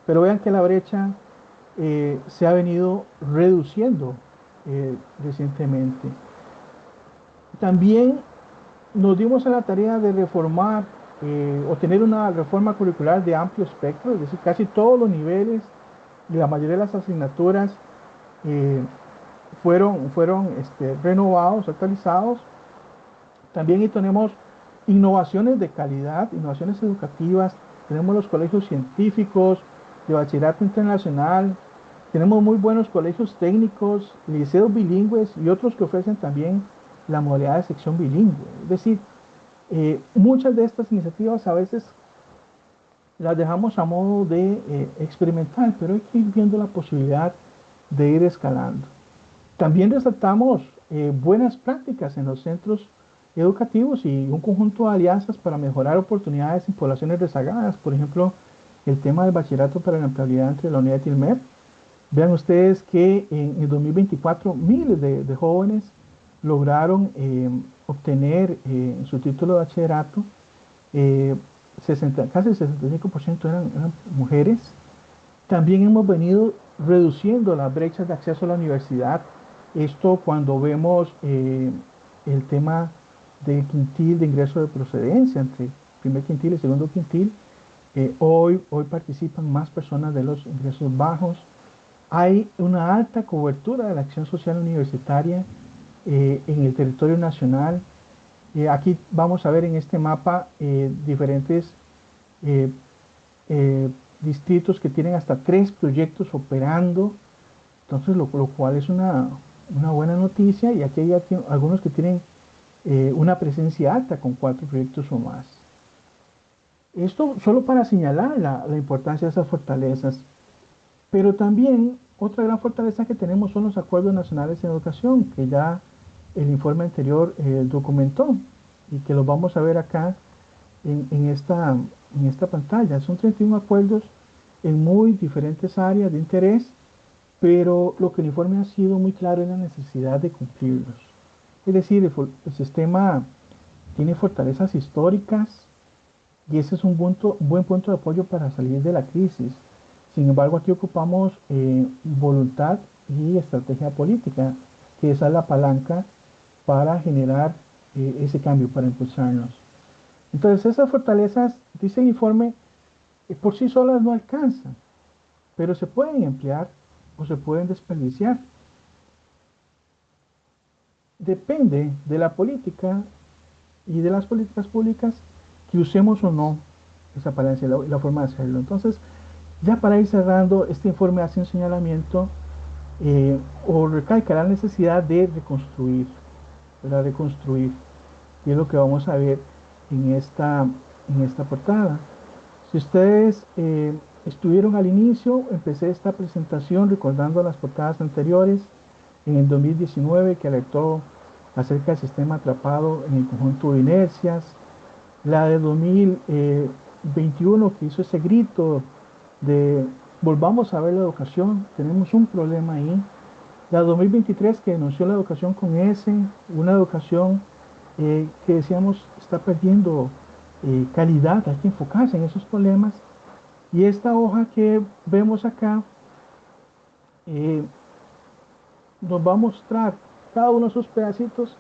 Pero vean que la brecha se ha venido reduciendo recientemente. También nos dimos a la tarea de reformar o tener una reforma curricular de amplio espectro, es decir, casi todos los niveles y la mayoría de las asignaturas eh, fueron renovados, actualizados. También tenemos innovaciones de calidad, innovaciones educativas tenemos los colegios científicos, de bachillerato internacional, tenemos muy buenos colegios técnicos, liceos bilingües y otros que ofrecen también la modalidad de sección bilingüe. Es decir, muchas de estas iniciativas a veces las dejamos a modo de experimental, pero hay que ir viendo la posibilidad de ir escalando. También resaltamos buenas prácticas en los centros educativos y un conjunto de alianzas para mejorar oportunidades en poblaciones rezagadas. Por ejemplo, el tema del bachillerato para la empleabilidad entre la unidad y el MEP. Vean ustedes que en el 2024 miles de jóvenes lograron obtener su título de bachillerato. eh, casi el 65% eran mujeres. También hemos venido reduciendo las brechas de acceso a la universidad. Esto cuando vemos el tema del quintil de ingreso de procedencia entre primer quintil y segundo quintil. Hoy participan más personas de los ingresos bajos. Hay una alta cobertura de la acción social universitaria en el territorio nacional. Aquí vamos a ver en este mapa diferentes eh, eh, distritos que tienen hasta 3 proyectos operando, entonces lo cual es una buena noticia, y aquí hay algunos que tienen una presencia alta con 4 proyectos o más. Esto solo para señalar la importancia de esas fortalezas, pero también otra gran fortaleza que tenemos son los acuerdos nacionales en educación, que ya el informe anterior documentó y que los vamos a ver acá en esta pantalla. Son 31 acuerdos en muy diferentes áreas de interés, pero lo que el informe ha sido muy claro es la necesidad de cumplirlos. Es decir, el sistema tiene fortalezas históricas y ese es un buen punto de apoyo para salir de la crisis. Sin embargo, aquí ocupamos voluntad y estrategia política, que esa es la palanca para generar ese cambio, para impulsarnos. Entonces, esas fortalezas, dice el informe, por sí solas no alcanzan, pero se pueden emplear o se pueden desperdiciar. Depende de la política y de las políticas públicas que usemos o no esa palancia y la forma de hacerlo. Entonces, ya para ir cerrando, este informe hace un señalamiento o recalca la necesidad de reconstruir, reconstruir, y es lo que vamos a ver en esta portada. Si ustedes estuvieron al inicio, empecé esta presentación recordando las portadas anteriores en el 2019 que alertó acerca del sistema atrapado en el conjunto de inercias, la de 2021 que hizo ese grito de volvamos a ver la educación, tenemos un problema ahí, la 2023 que denunció la educación con S, una educación que decíamos está perdiendo calidad, hay que enfocarse en esos problemas. Y esta hoja que vemos acá eh, nos va a mostrar cada uno de esos pedacitos,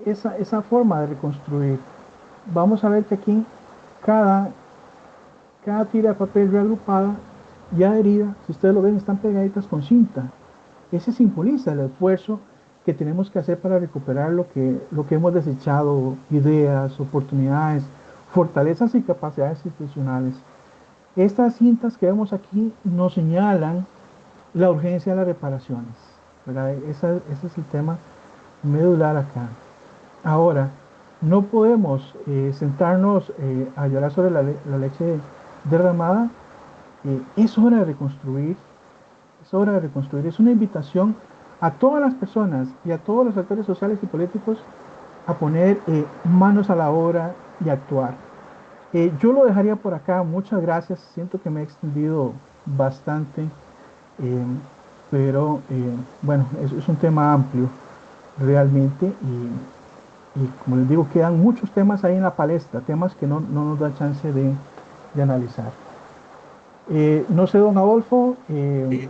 esa forma de reconstruir. Vamos a ver que aquí cada, cada tira de papel reagrupada y adherida, si ustedes lo ven, están pegaditas con cinta. Ese simboliza el esfuerzo que tenemos que hacer para recuperar lo que hemos desechado, ideas, oportunidades, fortalezas y capacidades institucionales. Estas cintas que vemos aquí nos señalan la urgencia de las reparaciones, ¿verdad? Ese es el tema medular acá. Ahora, no podemos sentarnos a llorar sobre la leche derramada. Es hora de reconstruir, es hora de reconstruir. Es una invitación a todas las personas y a todos los actores sociales y políticos a poner manos a la obra y actuar. Yo lo dejaría por acá. Muchas gracias. Siento que me he extendido bastante, eh, pero bueno, es un tema amplio realmente y como les digo, quedan muchos temas ahí en la palestra, temas que no nos da chance de analizar. No sé, don Adolfo, Sí.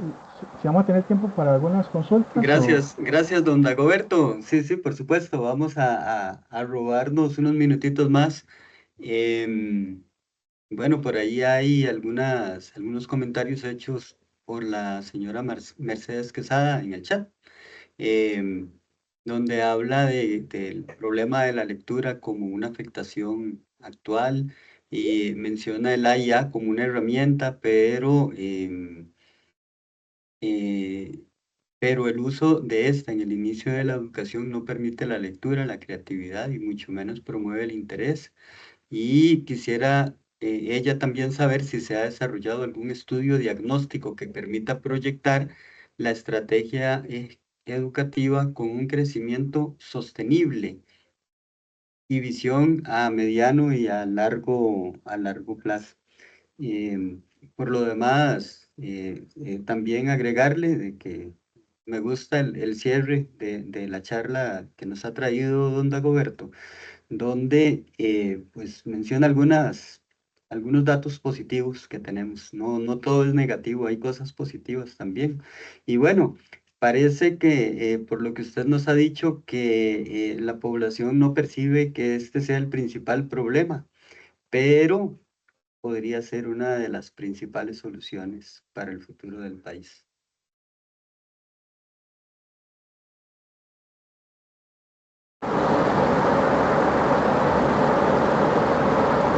si vamos a tener tiempo para algunas consultas o... Gracias, don Dagoberto. Sí, sí, por supuesto. Vamos a robarnos unos minutitos más. Em, bueno, por ahí hay algunos comentarios hechos por la señora Mercedes Quesada en el chat, em, donde habla del problema de la lectura como una afectación actual y menciona el IA como una herramienta, eh, pero el uso de esta en el inicio de la educación no permite la lectura, la creatividad y mucho menos promueve el interés. Y quisiera ella también saber si se ha desarrollado algún estudio diagnóstico que permita proyectar la estrategia educativa con un crecimiento sostenible y visión a mediano y a largo plazo. Por lo demás, también agregarle de que me gusta el cierre de la charla que nos ha traído don Dagoberto, donde pues menciona algunos datos positivos que tenemos. No, no todo es negativo, hay cosas positivas también. Y bueno, parece que por lo que usted nos ha dicho, que la población no percibe que este sea el principal problema, pero podría ser una de las principales soluciones para el futuro del país.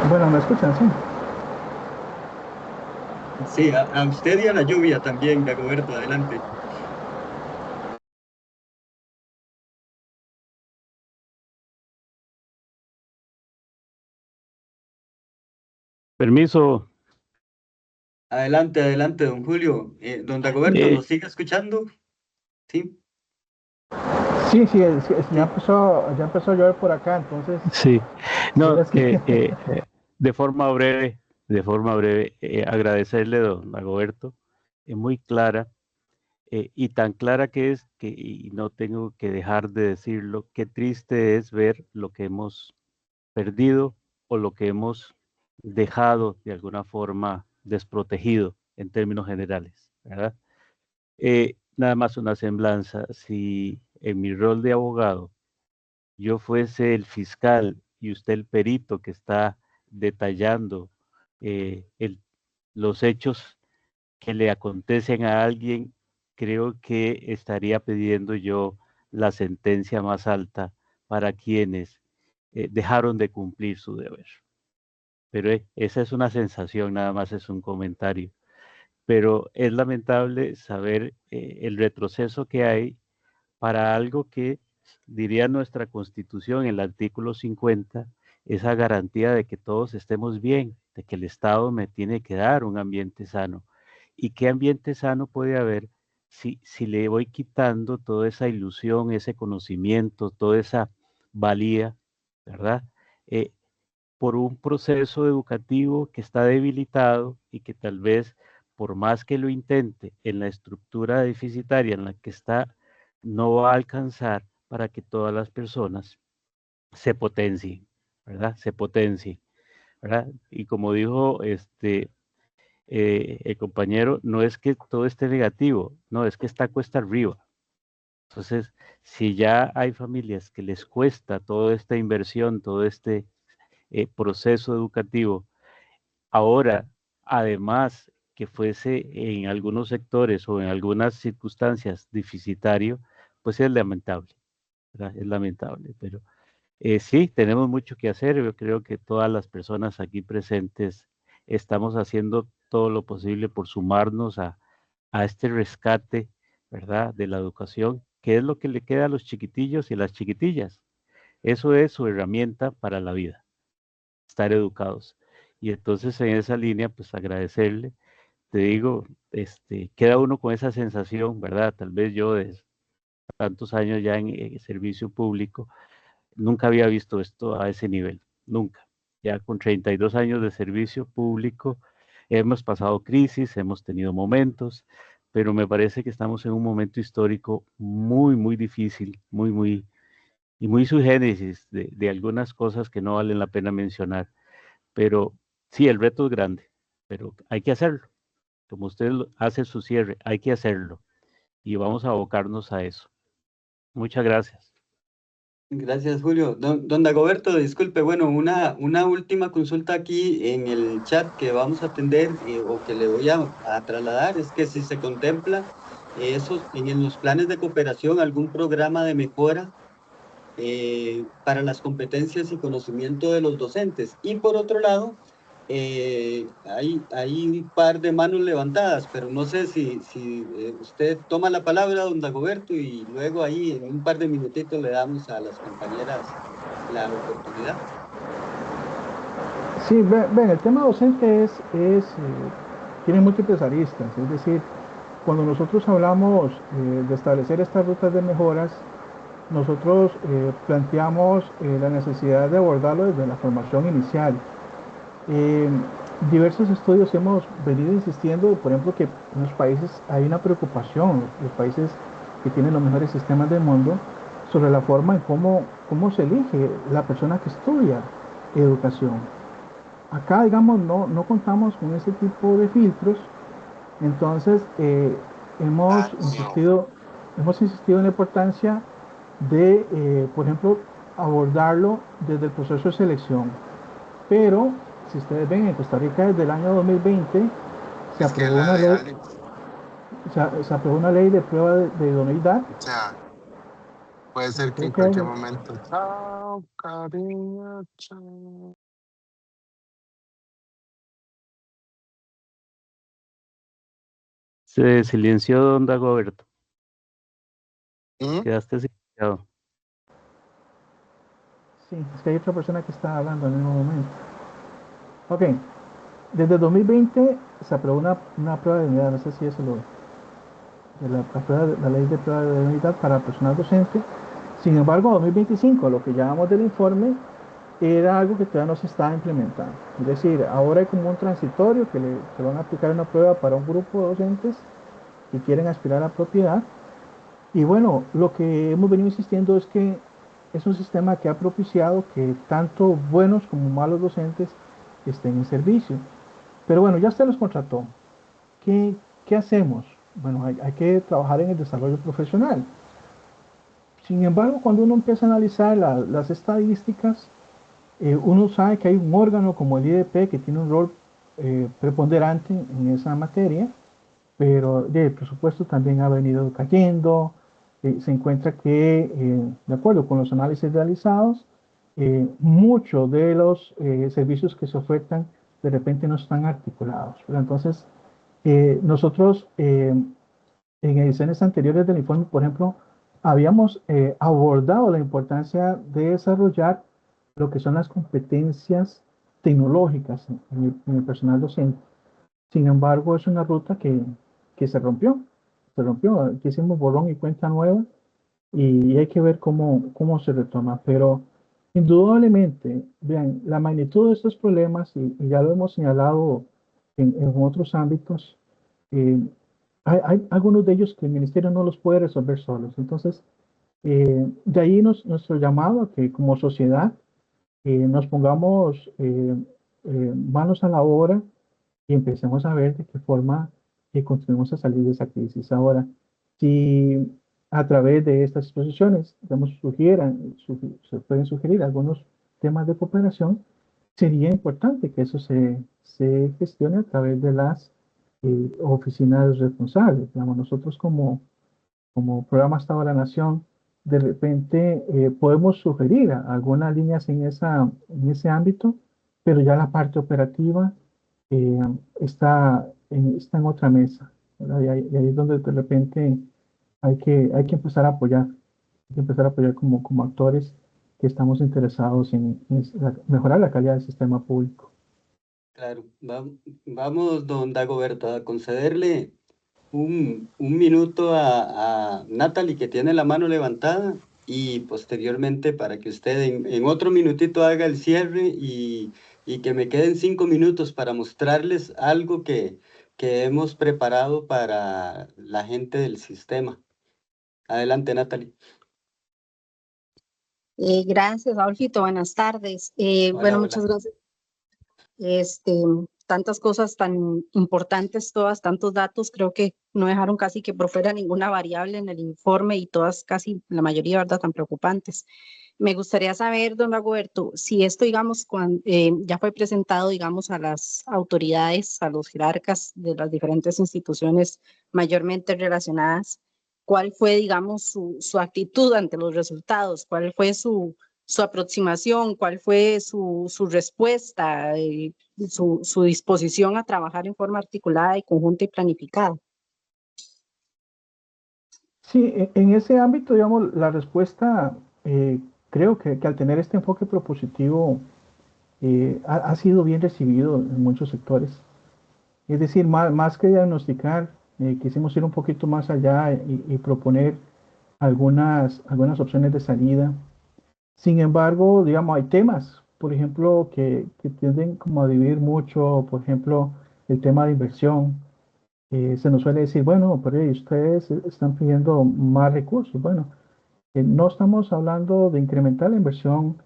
Bueno, ¿me escuchan? Sí. Sí, a usted y a la lluvia también, Dagoberto, adelante. Permiso. Adelante, adelante, don Julio. Don Dagoberto, Eh, ¿nos sigue escuchando? Sí, Sí, sí, sí. ya empezó a llover por acá, entonces, sí, no, es que- de forma breve, agradecerle, don Dagoberto, muy clara, y tan clara que es que, y no tengo que dejar de decirlo, qué triste es ver lo que hemos perdido o lo que hemos dejado de alguna forma desprotegido en términos generales, ¿verdad? Nada más una semblanza, si en mi rol de abogado yo fuese el fiscal y usted el perito que está detallando los hechos que le acontecen a alguien, creo que estaría pidiendo yo la sentencia más alta para quienes dejaron de cumplir su deber. Pero esa es una sensación, nada más es un comentario. Pero es lamentable saber el retroceso que hay para algo que, diría nuestra Constitución, en el artículo 50, esa garantía de que todos estemos bien, de que el Estado me tiene que dar un ambiente sano. ¿Y qué ambiente sano puede haber si le voy quitando toda esa ilusión, ese conocimiento, toda esa valía, ¿verdad? Eh, por un proceso educativo que está debilitado y que tal vez, por más que lo intente en la estructura deficitaria en la que está, no va a alcanzar para que todas las personas se potencien, ¿verdad? Se potencien, ¿verdad? Y como dijo el compañero, no es que todo esté negativo, no, es que está cuesta arriba. Entonces, si ya hay familias que les cuesta toda esta inversión, todo este proceso educativo, ahora, además que fuese en algunos sectores o en algunas circunstancias deficitario, pues es lamentable, ¿verdad? Es lamentable, pero sí, tenemos mucho que hacer. Yo creo que todas las personas aquí presentes estamos haciendo todo lo posible por sumarnos a este rescate, ¿verdad? De la educación, que es lo que le queda a los chiquitillos y las chiquitillas. Eso es su herramienta para la vida, estar educados. Y entonces en esa línea, pues agradecerle, te digo, queda uno con esa sensación, ¿verdad? Tal vez yo de tantos años ya en servicio público, nunca había visto esto a ese nivel, nunca. Ya con 32 años de servicio público, hemos pasado crisis, hemos tenido momentos, pero me parece que estamos en un momento histórico muy, muy difícil, y muy sui generis de algunas cosas que no valen la pena mencionar. Pero sí, el reto es grande, pero hay que hacerlo. Como usted hace su cierre, hay que hacerlo. Y vamos a abocarnos a eso. Muchas gracias. Gracias, Julio. Don Dagoberto, disculpe, bueno, una última consulta aquí en el chat que vamos a atender o que le voy a trasladar es que si se contempla esos, en los planes de cooperación algún programa de mejora para las competencias y conocimiento de los docentes. Y por otro lado, Hay un par de manos levantadas, pero no sé si usted toma la palabra, don Dagoberto, y luego ahí en un par de minutitos le damos a las compañeras la oportunidad. Sí, ven, el tema docente tiene múltiples aristas, es decir, cuando nosotros hablamos de establecer estas rutas de mejoras, nosotros planteamos la necesidad de abordarlo desde la formación inicial. Diversos estudios hemos venido insistiendo, por ejemplo, que en los países hay una preocupación, los países que tienen los mejores sistemas del mundo, sobre la forma en cómo se elige la persona que estudia educación. Acá, digamos, no contamos con ese tipo de filtros, entonces hemos insistido en la importancia de, por ejemplo, abordarlo desde el proceso de selección. Pero, si ustedes ven, en Costa Rica desde el año 2020 se aprobó una ley, se aprobó una ley de prueba de idoneidad. O sea, puede ser que Creo en que hay, cualquier momento. Chao, cariño, chao. Se silenció don Dagoberto. ¿Mm? Quedaste silenciado. sí, es que hay otra persona que está hablando en el mismo momento. Ok, desde 2020 se aprobó una prueba de idoneidad, no sé si eso lo de la ley de prueba de idoneidad para personal docente. Sin embargo, 2025, lo que llamamos del informe, era algo que todavía no se estaba implementando. Es decir, ahora hay como un transitorio que van a aplicar una prueba para un grupo de docentes que quieren aspirar a propiedad. Y bueno, lo que hemos venido insistiendo es que es un sistema que ha propiciado que tanto buenos como malos docentes estén en servicio. Pero bueno, ya usted los contrató. ¿Qué hacemos? Bueno, hay que trabajar en el desarrollo profesional. Sin embargo, cuando uno empieza a analizar las estadísticas, uno sabe que hay un órgano como el IDP que tiene un rol preponderante en esa materia, pero el presupuesto también ha venido cayendo. Se encuentra que, de acuerdo con los análisis realizados, muchos de los servicios que se ofertan de repente no están articulados. Pero entonces, nosotros en ediciones anteriores del informe, por ejemplo, habíamos abordado la importancia de desarrollar lo que son las competencias tecnológicas en el personal docente. Sin embargo, es una ruta que se rompió. Se rompió. Aquí hicimos borrón y cuenta nueva y hay que ver cómo se retoma. Pero indudablemente, vean, la magnitud de estos problemas, y ya lo hemos señalado en otros ámbitos, eh, hay algunos de ellos que el ministerio no los puede resolver solos. Entonces, de ahí nuestro llamado a que como sociedad nos pongamos manos a la obra y empecemos a ver de qué forma contribuimos a salir de esa crisis. Ahora, si a través de estas exposiciones, digamos, se pueden sugerir algunos temas de cooperación, sería importante que eso se gestione a través de las oficinas responsables. Digamos, nosotros como programa Estado de la Nación, de repente podemos sugerir algunas líneas en ese ámbito, pero ya la parte operativa eh, está en otra mesa, ¿verdad? Y ahí es donde de repente hay que empezar a apoyar, hay que empezar a apoyar como actores que estamos interesados en mejorar la calidad del sistema público. Claro, vamos, don Dagoberto, a concederle un minuto a Natalie, que tiene la mano levantada, y posteriormente para que usted en otro minutito haga el cierre y que me queden 5 minutos para mostrarles algo que hemos preparado para la gente del sistema. Adelante, Natalie. Gracias, Adolfito. Buenas tardes. Hola, Bueno, hola. muchas gracias. Tantas cosas tan importantes, todas, tantos datos, creo que no dejaron casi que por fuera ninguna variable en el informe y todas, casi la mayoría, ¿verdad?, tan preocupantes. Me gustaría saber, don Dagoberto, si esto, digamos, ya fue presentado, digamos, a las autoridades, a los jerarcas de las diferentes instituciones mayormente relacionadas, ¿cuál fue, digamos, su actitud ante los resultados? ¿Cuál fue su su aproximación, cuál fue su respuesta, su disposición a trabajar en forma articulada y conjunta y planificada. Sí, en ese ámbito, digamos, la respuesta, creo que al tener este enfoque propositivo, ha sido bien recibido en muchos sectores. Es decir, más que diagnosticar, quisimos ir un poquito más allá y proponer algunas opciones de salida. Sin embargo, digamos, hay temas, por ejemplo, que tienden como a dividir mucho, por ejemplo, el tema de inversión. Se nos suele decir, bueno, pero ustedes están pidiendo más recursos. Bueno, no estamos hablando de incrementar la inversión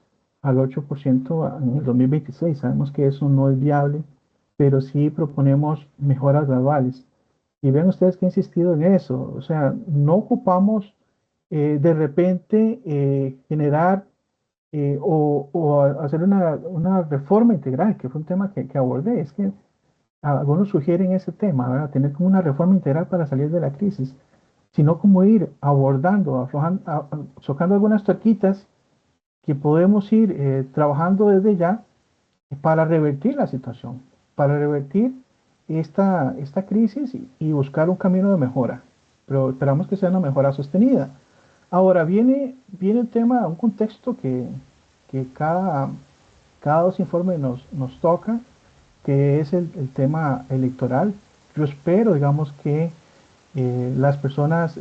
al 8% en el 2026. Sabemos que eso no es viable, pero sí proponemos mejoras graduales. Y vean ustedes que he insistido en eso. O sea, no ocupamos de repente generar hacer una reforma integral, que fue un tema que abordé. Es que algunos sugieren ese tema, ¿verdad? Tener como una reforma integral para salir de la crisis, sino como ir abordando, socando algunas tuerquitas que podemos ir trabajando desde ya para revertir la situación, para revertir esta crisis y buscar un camino de mejora. Pero esperamos que sea una mejora sostenida. Ahora viene el tema, un contexto que cada dos informes nos toca, que es el tema electoral. Yo espero, digamos, que las personas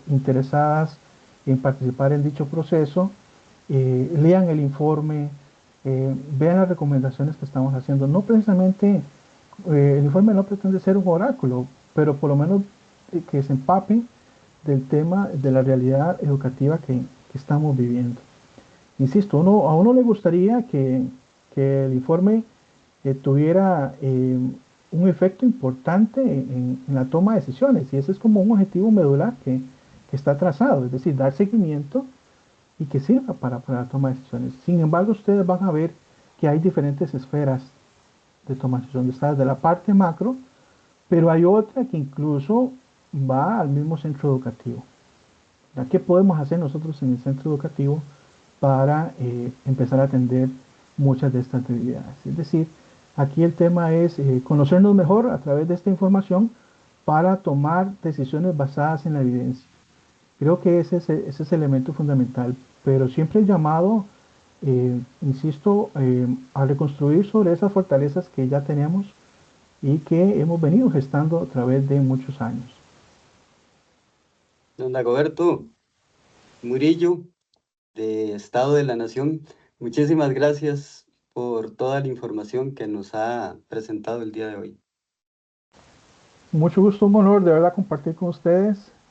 interesadas en participar en dicho proceso lean el informe, vean las recomendaciones que estamos haciendo. No precisamente, el informe no pretende ser un oráculo, pero por lo menos que se empapen del tema, de la realidad educativa que estamos viviendo. Insisto, a uno le gustaría que el informe tuviera un efecto importante en la toma de decisiones, y ese es como un objetivo medular que está trazado, es decir, dar seguimiento y que sirva para la toma de decisiones. Sin embargo, ustedes van a ver que hay diferentes esferas de toma de decisiones. Está desde la parte macro, pero hay otra que incluso va al mismo centro educativo. ¿Qué podemos hacer nosotros en el centro educativo para empezar a atender muchas de estas debilidades? Es decir, aquí el tema es conocernos mejor a través de esta información para tomar decisiones basadas en la evidencia. Creo que ese es el elemento fundamental, pero siempre el llamado, insisto, a reconstruir sobre esas fortalezas que ya tenemos y que hemos venido gestando a través de muchos años. Don Dagoberto Murillo, de Estado de la Nación, muchísimas gracias por toda la información que nos ha presentado el día de hoy. Mucho gusto, un honor de verdad compartir con ustedes